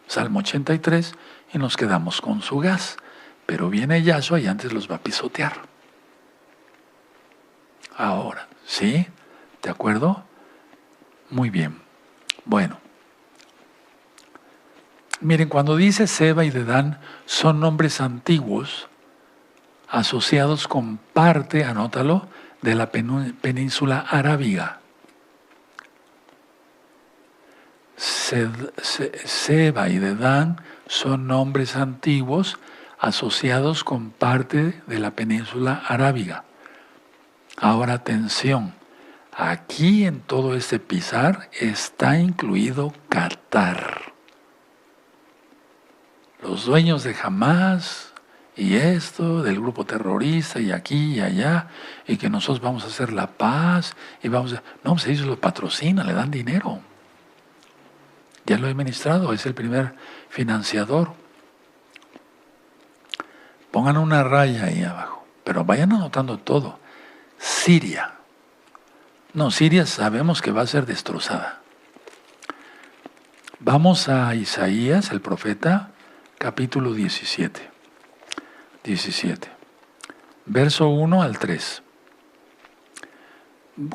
Salmo 83, y nos quedamos con su gas. Pero viene Yahshua y antes los va a pisotear. Ahora, ¿sí? ¿De acuerdo? Muy bien. Bueno. Miren, cuando dice Seba y Dedán, son nombres antiguos asociados con parte, anótalo, de la península arábiga. Seba y Dedán son nombres antiguos asociados con parte de la península arábiga. Ahora atención, aquí en todo este pisar está incluido Qatar. Los dueños de Hamás y esto, del grupo terrorista y aquí y allá, y que nosotros vamos a hacer la paz y vamos a... No, pues ellos lo patrocinan, le dan dinero. Ya lo he ministrado, es el primer financiador. Pongan una raya ahí abajo, pero vayan anotando todo. Siria. No, Siria sabemos que va a ser destrozada. Vamos a Isaías, el profeta, capítulo 17. Verso 1 al 3.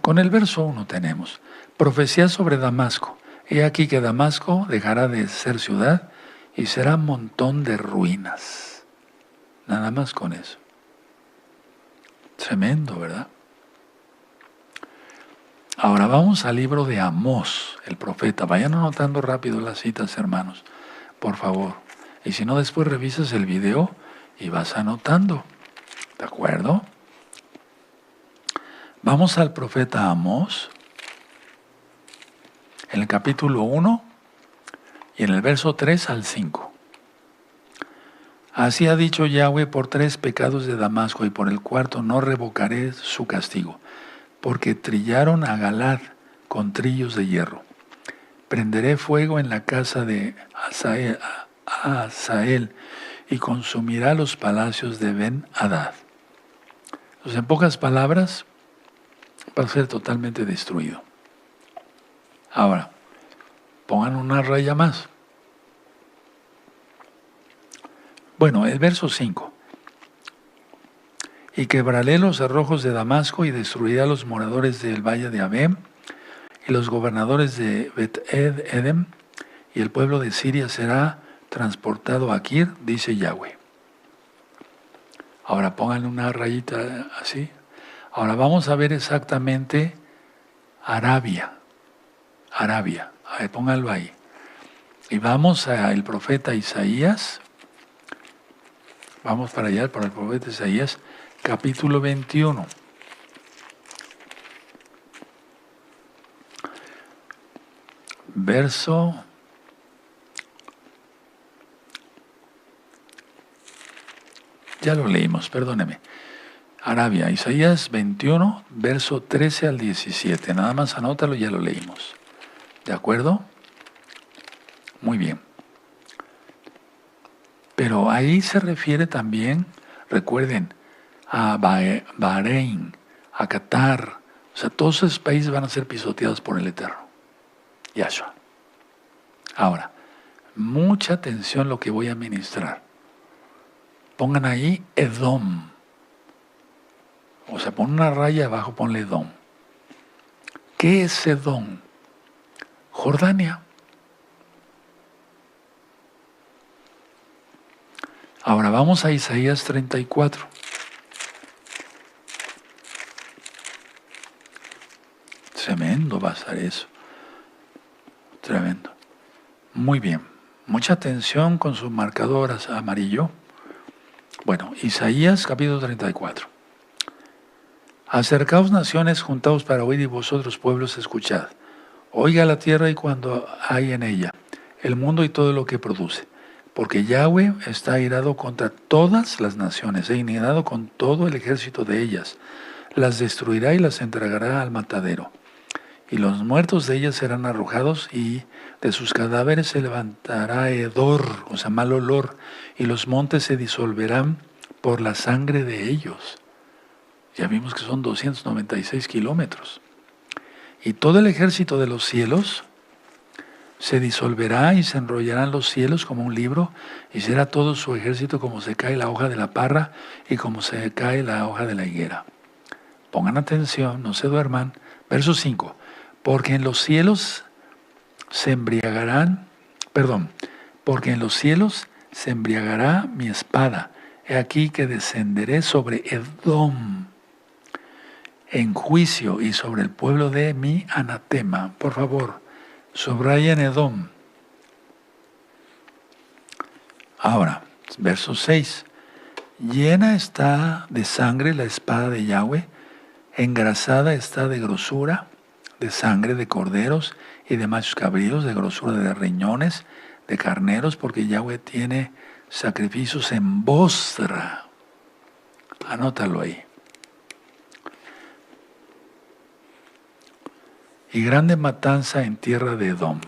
Con el verso 1 tenemos, profecía sobre Damasco. He aquí que Damasco dejará de ser ciudad y será montón de ruinas. Nada más con eso. Tremendo, ¿verdad? Ahora vamos al libro de Amós, el profeta. Vayan anotando rápido las citas, hermanos, por favor. Y si no, después revisas el video y vas anotando. ¿De acuerdo? Vamos al profeta Amós, en el capítulo 1 y en el verso 3 al 5. Así ha dicho Yahweh: por 3 pecados de Damasco y por el 4 no revocaré su castigo, porque trillaron a Galad con trillos de hierro. Prenderé fuego en la casa de Hazael y consumirá los palacios de Ben-Hadad. Entonces, en pocas palabras, va a ser totalmente destruido. Ahora, pongan una raya más. Bueno, el verso 5. Y quebraré los cerrojos de Damasco y destruiré a los moradores del valle de Abem y los gobernadores de Bet-Edem, y el pueblo de Siria será transportado a Kir, dice Yahweh. Ahora pongan una rayita así. Ahora vamos a ver exactamente Arabia. A ver, pónganlo ahí. Y vamos al profeta Isaías. Vamos para allá, para el profeta Isaías, capítulo 21. Verso... Ya lo leímos, perdóneme. Arabia, Isaías 21, verso 13 al 17. Nada más anótalo, ya lo leímos. ¿De acuerdo? Muy bien. Pero ahí se refiere también, recuerden, a Bahrein, a Qatar. O sea, todos esos países van a ser pisoteados por el Eterno. Yahshua. Ahora, mucha atención lo que voy a ministrar. Pongan ahí Edom. O sea, pon una raya abajo, ponle Edom. ¿Qué es Edom? Jordania. Ahora vamos a Isaías 34. Tremendo va a ser eso. Tremendo. Muy bien. Mucha atención con su marcador amarillo. Bueno, Isaías capítulo 34. Acercaos naciones, juntaos para oír, y vosotros pueblos escuchad. Oiga la tierra y cuando hay en ella, el mundo y todo lo que produce. Porque Yahweh está airado contra todas las naciones, indignado con todo el ejército de ellas. Las destruirá y las entregará al matadero. Y los muertos de ellas serán arrojados, y de sus cadáveres se levantará hedor, o sea, mal olor, y los montes se disolverán por la sangre de ellos. Ya vimos que son 296 kilómetros. Y todo el ejército de los cielos se disolverá y se enrollarán los cielos como un libro, y será todo su ejército como se cae la hoja de la parra y como se cae la hoja de la higuera. Pongan atención, no se duerman. Verso 5. Porque en los cielos se embriagarán, porque en los cielos se embriagará mi espada. He aquí que descenderé sobre Edom en juicio y sobre el pueblo de mi anatema. Por favor, subrayen Edom. Ahora, verso 6. Llena está de sangre la espada de Yahweh, engrasada está de grosura, de sangre de corderos y de machos cabríos, de grosura de riñones, de carneros, porque Yahweh tiene sacrificios en Bosra. Anótalo ahí. Y grande matanza en tierra de Edom.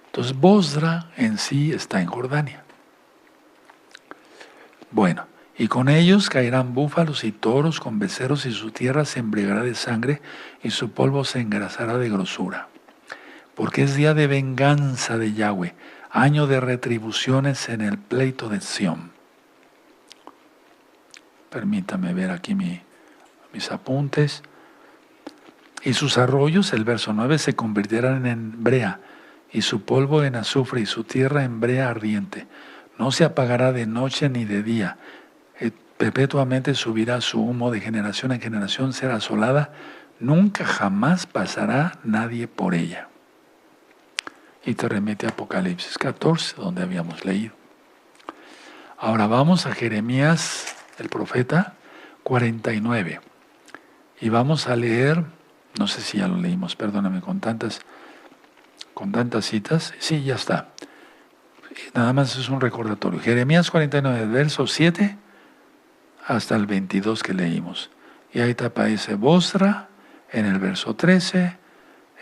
Entonces, Bosra en sí está en Jordania. Bueno, y con ellos caerán búfalos y toros con becerros, y su tierra se embriagará de sangre, y su polvo se engrasará de grosura. Porque es día de venganza de Yahweh, año de retribuciones en el pleito de Sión. Permítame ver aquí mis apuntes. Y sus arroyos, el verso 9, se convertirán en brea, y su polvo en azufre, y su tierra en brea ardiente. No se apagará de noche ni de día. Perpetuamente subirá su humo, de generación en generación será asolada. Nunca jamás pasará nadie por ella. Y te remite a Apocalipsis 14, donde habíamos leído. Ahora vamos a Jeremías, el profeta, 49. Y vamos a leer, no sé si ya lo leímos, perdóname, con tantas citas. Sí, ya está. Nada más es un recordatorio. Jeremías 49, verso 7 hasta el 22 que leímos. Y ahí te aparece Bosra en el verso 13,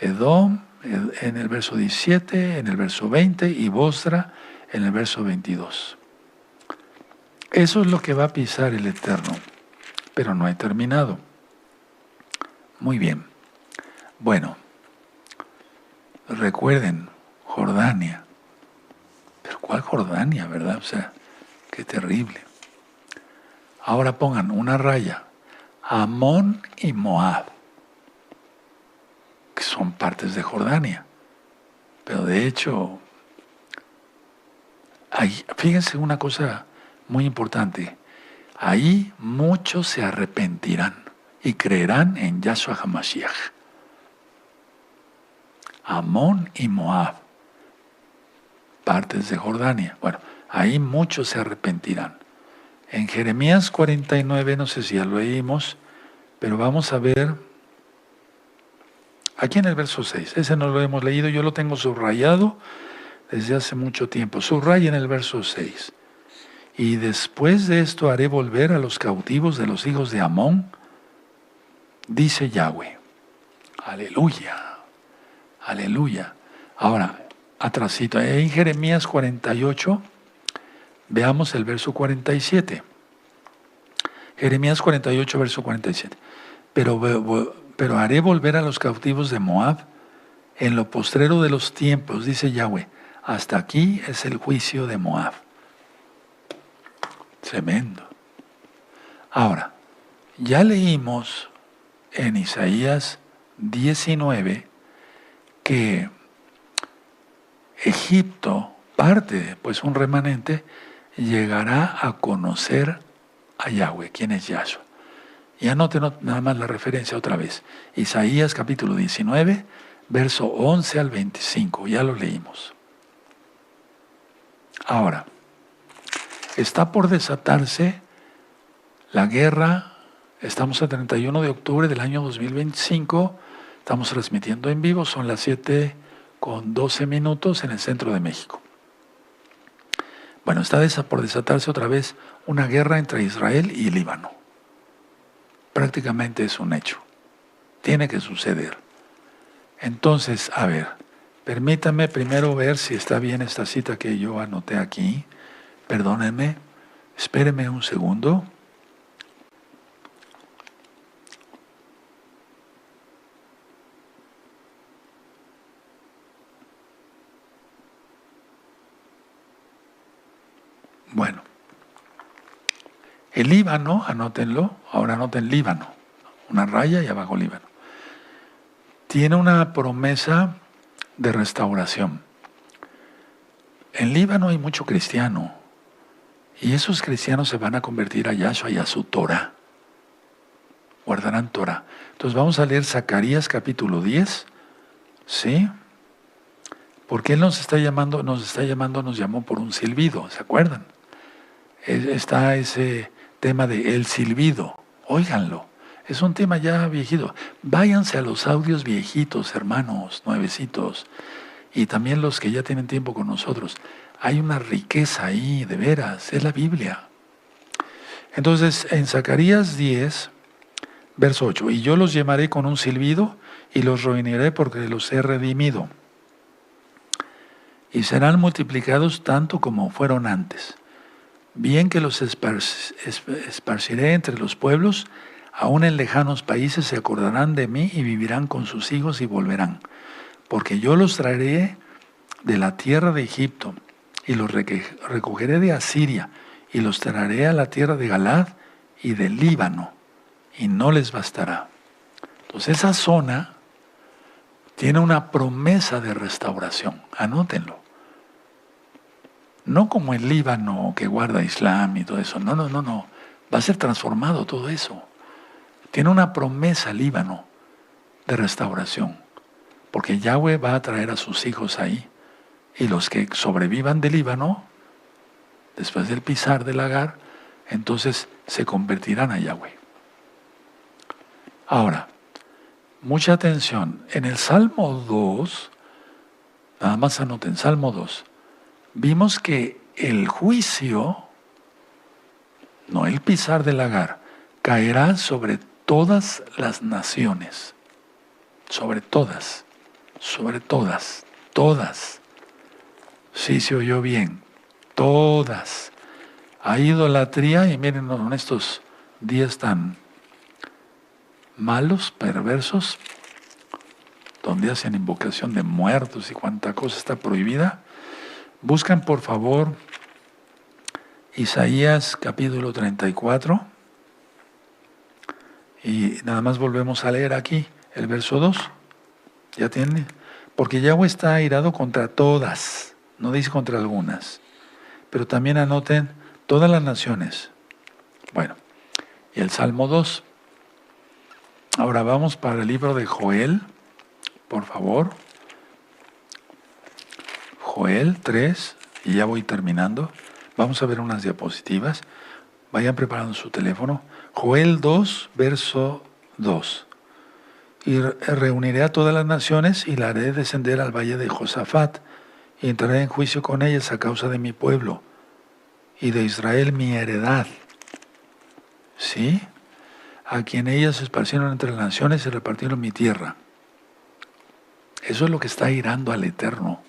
Edom en el verso 17, en el verso 20 y Bosra en el verso 22. Eso es lo que va a pisar el Eterno, pero no he terminado. Muy bien. Bueno, recuerden, Jordania. Pero ¿cuál Jordania, verdad? O sea, qué terrible. Ahora pongan una raya. Amón y Moab, que son partes de Jordania. Pero de hecho, fíjense una cosa muy importante. Ahí muchos se arrepentirán y creerán en Yahshua HaMashiach. Amón y Moab, partes de Jordania. Bueno, ahí muchos se arrepentirán. En Jeremías 49, no sé si ya lo leímos, pero vamos a ver, aquí en el verso 6, ese no lo hemos leído, yo lo tengo subrayado desde hace mucho tiempo. Subraya en el verso 6. Y después de esto haré volver a los cautivos de los hijos de Amón, dice Yahweh. Aleluya, aleluya. Ahora, atrasito, en Jeremías 48, veamos el verso 47. Jeremías 48, verso 47. Pero haré volver a los cautivos de Moab en lo postrero de los tiempos, dice Yahweh. Hasta aquí es el juicio de Moab. Tremendo. Ahora, ya leímos en Isaías 19 que Egipto, pues un remanente, llegará a conocer a Yahweh. ¿Quién es Yahshua? Y anoten nada más la referencia otra vez. Isaías capítulo 19, verso 11 al 25. Ya lo leímos. Ahora, está por desatarse la guerra. Estamos a 31 de octubre del año 2025. Estamos transmitiendo en vivo. Son las 7:12 en el centro de México. Bueno, está por desatarse otra vez una guerra entre Israel y Líbano. Prácticamente es un hecho. Tiene que suceder. Entonces, a ver, permítanme primero ver si está bien esta cita que yo anoté aquí. Perdónenme, espérenme un segundo. Bueno, el Líbano, anótenlo, ahora anoten Líbano, una raya y abajo Líbano. Tiene una promesa de restauración. En Líbano hay mucho cristiano y esos cristianos se van a convertir a Yahshua y a su Torah. Guardarán Torah. Entonces vamos a leer Zacarías capítulo 10, ¿sí? Porque Él nos llamó por un silbido, ¿se acuerdan? Está ese tema de el silbido, óiganlo. Es un tema ya viejito. Váyanse a los audios viejitos, hermanos, nuevecitos, y también los que ya tienen tiempo con nosotros. Hay una riqueza ahí, de veras, es la Biblia. Entonces, en Zacarías 10, verso 8, y yo los llamaré con un silbido y los reuniré porque los he redimido. Y serán multiplicados tanto como fueron antes. Bien que los esparciré entre los pueblos, aún en lejanos países se acordarán de mí y vivirán con sus hijos y volverán. Porque yo los traeré de la tierra de Egipto y los recogeré de Asiria y los traeré a la tierra de Galad y del Líbano y no les bastará. Entonces esa zona tiene una promesa de restauración, anótenlo. No como el Líbano que guarda Islam y todo eso, no. Va a ser transformado todo eso. Tiene una promesa Líbano de restauración, porque Yahweh va a traer a sus hijos ahí, y los que sobrevivan del Líbano, después del pisar del Agar, entonces se convertirán a Yahweh. Ahora, mucha atención, en el Salmo 2, nada más anoten, Salmo 2, vimos que el juicio, no el pisar del Agar, caerá sobre todas las naciones, sobre todas. Sí se oyó bien, todas. Hay idolatría y miren en estos días tan malos, perversos, donde hacen invocación de muertos y cuánta cosa está prohibida. Buscan por favor Isaías capítulo 34 y nada más volvemos a leer aquí el verso 2. Ya tienen, porque Yahweh está airado contra todas, no dice contra algunas, pero también anoten todas las naciones. Bueno, y el Salmo 2. Ahora vamos para el libro de Joel, por favor. Joel 3, y ya voy terminando. Vamos a ver unas diapositivas. Vayan preparando su teléfono. Joel 2, verso 2. Y reuniré a todas las naciones y la haré descender al valle de Josafat, y entraré en juicio con ellas a causa de mi pueblo y de Israel mi heredad. ¿Sí? A quien ellas se esparcieron entre las naciones y repartieron mi tierra. Eso es lo que está irando al Eterno.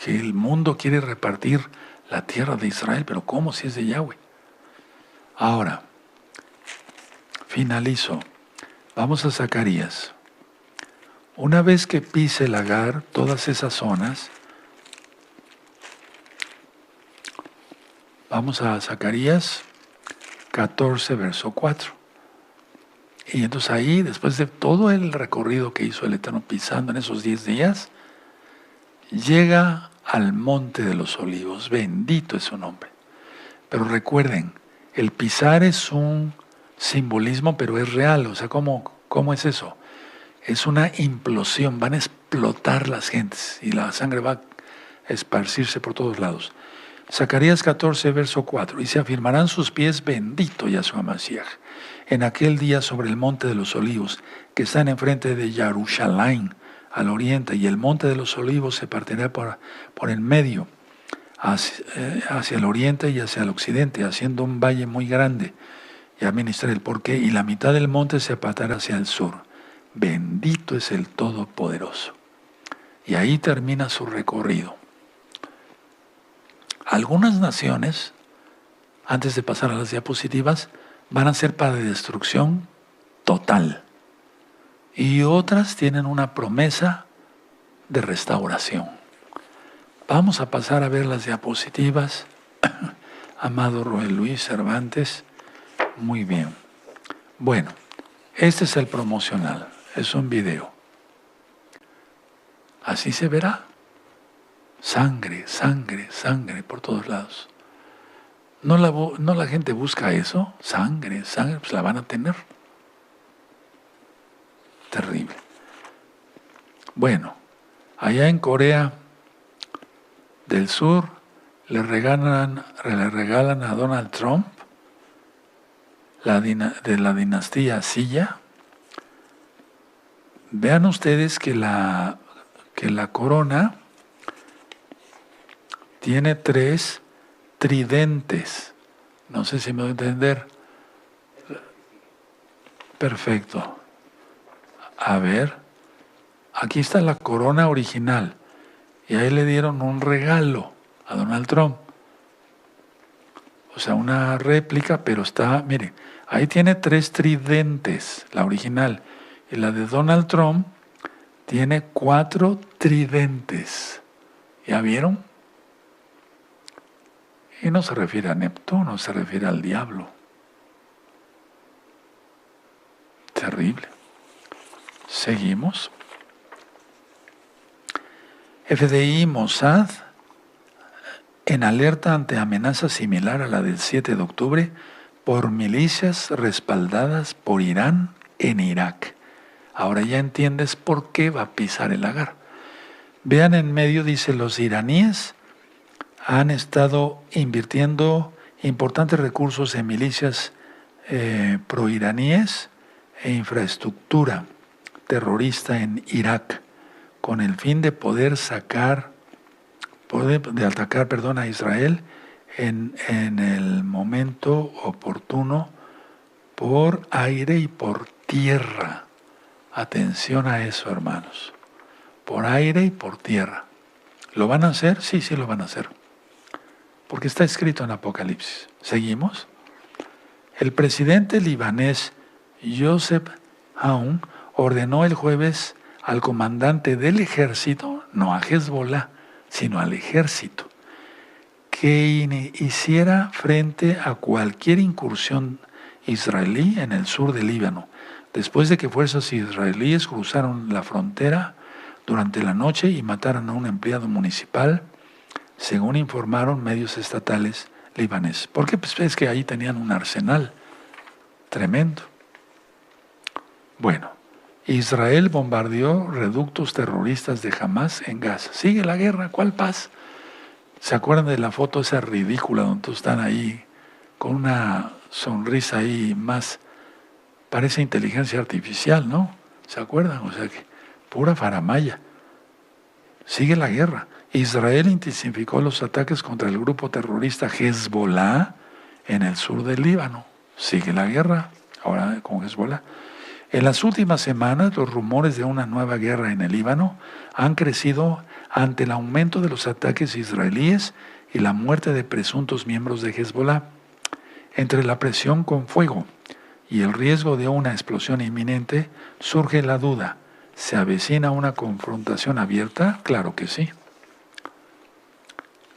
Que el mundo quiere repartir la tierra de Israel, pero ¿cómo si es de Yahweh? Ahora, finalizo. Vamos a Zacarías. Una vez que pise el Agar, todas esas zonas, vamos a Zacarías 14, verso 4. Y entonces ahí, después de todo el recorrido que hizo el Eterno pisando en esos 10 días, llega al Monte de los Olivos. Bendito es su nombre. Pero recuerden, el pisar es un simbolismo, pero es real. O sea, ¿cómo es eso? Es una implosión, van a explotar las gentes y la sangre va a esparcirse por todos lados. Zacarías 14, verso 4. Y se afirmarán sus pies, bendito Yahshua Mashiach, en aquel día sobre el Monte de los Olivos, que están enfrente de Jerusalén, al oriente, y el Monte de los Olivos se partirá por el medio, hacia el oriente y hacia el occidente, haciendo un valle muy grande. Ya ministré el porqué, y la mitad del monte se apartará hacia el sur. Bendito es el Todopoderoso. Y ahí termina su recorrido. Algunas naciones, antes de pasar a las diapositivas, van a ser para destrucción total. Y otras tienen una promesa de restauración. Vamos a pasar a ver las diapositivas. Amado Roel Luis Cervantes, muy bien. Bueno, este es el promocional, es un video. Así se verá. Sangre, sangre, sangre por todos lados. ¿No la gente busca eso? Sangre, sangre, pues la van a tener. Terrible. Bueno, allá en Corea del Sur le regalan a Donald Trump de la dinastía Silla. Vean ustedes que la corona tiene 3 tridentes. No sé si me voy a entender. Perfecto. A ver, aquí está la corona original. Y ahí le dieron un regalo a Donald Trump. O sea, una réplica, pero está, mire, ahí tiene 3 tridentes, la original. Y la de Donald Trump tiene 4 tridentes. ¿Ya vieron? Y no se refiere a Neptuno, se refiere al diablo. Terrible. Seguimos. FDI Mossad, en alerta ante amenaza similar a la del 7 de octubre por milicias respaldadas por Irán en Irak. Ahora ya entiendes por qué va a pisar el lagar. Vean en medio, dice, los iraníes han estado invirtiendo importantes recursos en milicias proiraníes e infraestructura terrorista en Irak, con el fin de poder atacar a Israel en el momento oportuno por aire y por tierra. Atención a eso, hermanos. Por aire y por tierra. ¿Lo van a hacer? Sí, sí lo van a hacer. Porque está escrito en Apocalipsis. ¿Seguimos? El presidente libanés Joseph Aoun ordenó el jueves al comandante del ejército, no a Hezbollah, sino al ejército, que hiciera frente a cualquier incursión israelí en el sur del Líbano, después de que fuerzas israelíes cruzaron la frontera durante la noche y mataron a un empleado municipal, según informaron medios estatales libaneses. Porque pues es que ahí tenían un arsenal tremendo. Bueno, Israel bombardeó reductos terroristas de Hamás en Gaza. Sigue la guerra, ¿cuál paz? ¿Se acuerdan de la foto esa ridícula donde todos están ahí con una sonrisa ahí más, parece inteligencia artificial, ¿no? ¿Se acuerdan? O sea que pura faramaya. Sigue la guerra. Israel intensificó los ataques contra el grupo terrorista Hezbollah en el sur del Líbano. Sigue la guerra, ahora con Hezbollah. En las últimas semanas, los rumores de una nueva guerra en el Líbano han crecido ante el aumento de los ataques israelíes y la muerte de presuntos miembros de Hezbollah. Entre la presión con fuego y el riesgo de una explosión inminente, surge la duda: ¿se avecina una confrontación abierta? Claro que sí.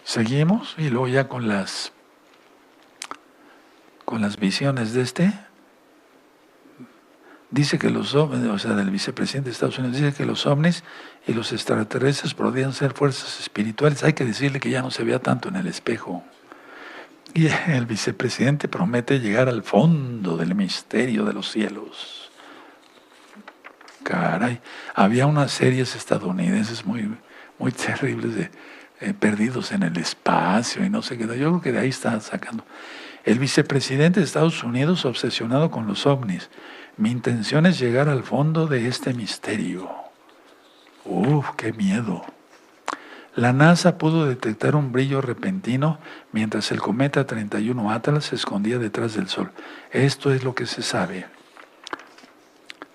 Seguimos y luego ya con las visiones de dice que los ovnis, o sea, del vicepresidente de Estados Unidos, dice que los ovnis y los extraterrestres podrían ser fuerzas espirituales. Hay que decirle que ya no se vea tanto en el espejo. Y el vicepresidente promete llegar al fondo del misterio de los cielos. Caray, había unas series estadounidenses muy, muy terribles de perdidos en el espacio y no sé qué. Yo creo que de ahí está sacando. El vicepresidente de Estados Unidos obsesionado con los ovnis. Mi intención es llegar al fondo de este misterio. ¡Qué miedo! La NASA pudo detectar un brillo repentino mientras el cometa 31 Atlas se escondía detrás del Sol. Esto es lo que se sabe.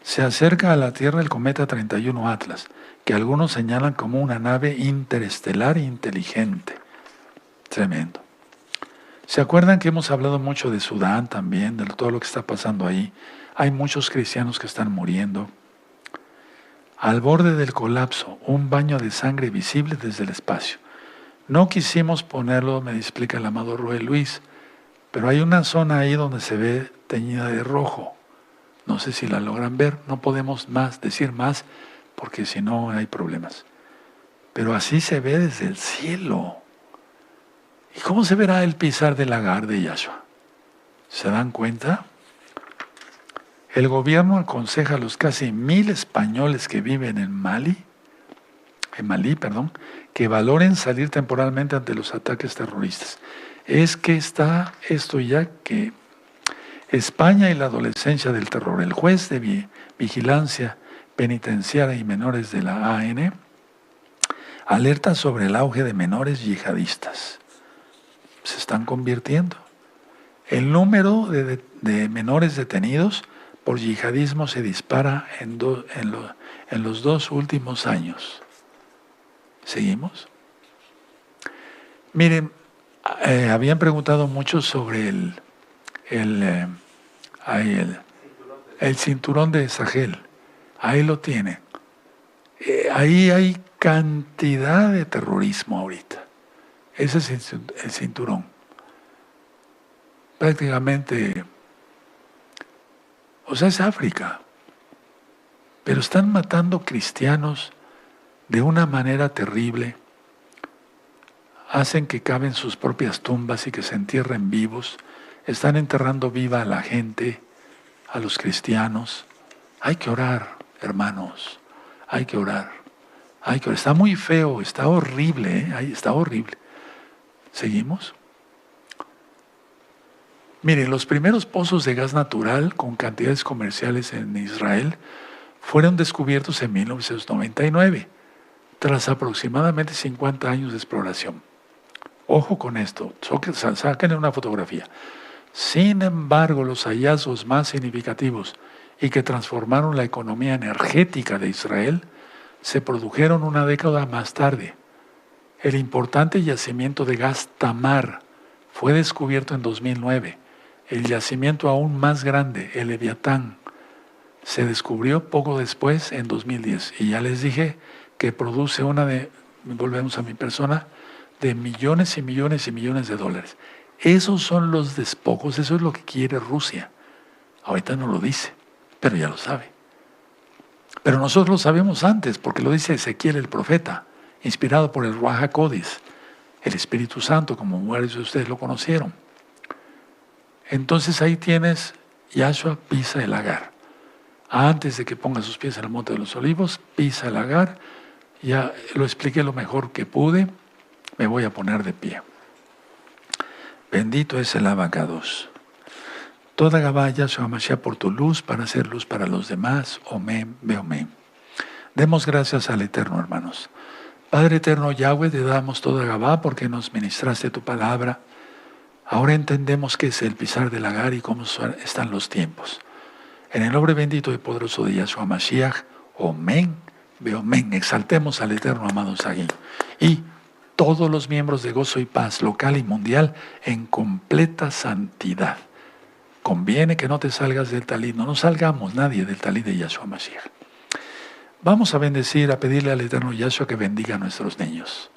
Se acerca a la Tierra el cometa 31 Atlas, que algunos señalan como una nave interestelar inteligente. Tremendo. ¿Se acuerdan que hemos hablado mucho de Sudán también, de todo lo que está pasando ahí? Hay muchos cristianos que están muriendo. Al borde del colapso, un baño de sangre visible desde el espacio. No quisimos ponerlo, me explica el amado Rubén Luis, pero hay una zona ahí donde se ve teñida de rojo. No sé si la logran ver, no podemos decir más, porque si no hay problemas. Pero así se ve desde el cielo. ¿Y cómo se verá el pisar del lagar de Yahshua? ¿Se dan cuenta? El gobierno aconseja a los casi 1000 españoles que viven en Malí, que valoren salir temporalmente ante los ataques terroristas. Es que está esto ya que España y la adolescencia del terror. El juez de vigilancia penitenciaria y menores de la AN alerta sobre el auge de menores yihadistas. Se están convirtiendo. El número de menores detenidos por yihadismo se dispara en los 2 últimos años. ¿Seguimos? Miren, habían preguntado mucho sobre el cinturón de Sahel. Ahí lo tiene. Ahí hay cantidad de terrorismo ahorita. Ese es el cinturón. Prácticamente, o sea, es África. Pero están matando cristianos de una manera terrible. Hacen que caben sus propias tumbas y que se entierren vivos. Están enterrando viva a la gente, a los cristianos. Hay que orar, hermanos. Hay que orar. Hay que orar. Está muy feo, está horrible, está horrible. ¿Seguimos? Miren, los primeros pozos de gas natural con cantidades comerciales en Israel fueron descubiertos en 1999, tras aproximadamente 50 años de exploración. Ojo con esto, sáquenle una fotografía. Sin embargo, los hallazgos más significativos y que transformaron la economía energética de Israel se produjeron una década más tarde. El importante yacimiento de gas Tamar fue descubierto en 2009. El yacimiento aún más grande, el Leviatán, se descubrió poco después, en 2010. Y ya les dije que produce volvemos a mi persona, de millones y millones y millones de dólares. Esos son los despojos, eso es lo que quiere Rusia. Ahorita no lo dice, pero ya lo sabe. Pero nosotros lo sabemos antes, porque lo dice Ezequiel el profeta, inspirado por el Ruach HaKodesh, el Espíritu Santo, como varios de ustedes lo conocieron. Entonces ahí tienes, Yahshua pisa el lagar. Antes de que ponga sus pies en el Monte de los Olivos, pisa el lagar. Ya lo expliqué lo mejor que pude. Me voy a poner de pie. Bendito es el Abacados. Toda Gabá, Yahshua Mashiach, por tu luz, para hacer luz para los demás. Omen, beomen. Demos gracias al Eterno, hermanos. Padre eterno Yahweh, te damos toda Gabá porque nos ministraste tu palabra. Ahora entendemos qué es el pisar del lagar y cómo están los tiempos. En el nombre bendito y poderoso de Yahshua Mashiach, Omen, beomen. Exaltemos al Eterno, amados aquí. Y todos los miembros de Gozo y Paz, local y mundial, en completa santidad. Conviene que no te salgas del talid, no nos salgamos nadie del talid de Yahshua Mashiach. Vamos a bendecir, a pedirle al Eterno Yahshua que bendiga a nuestros niños.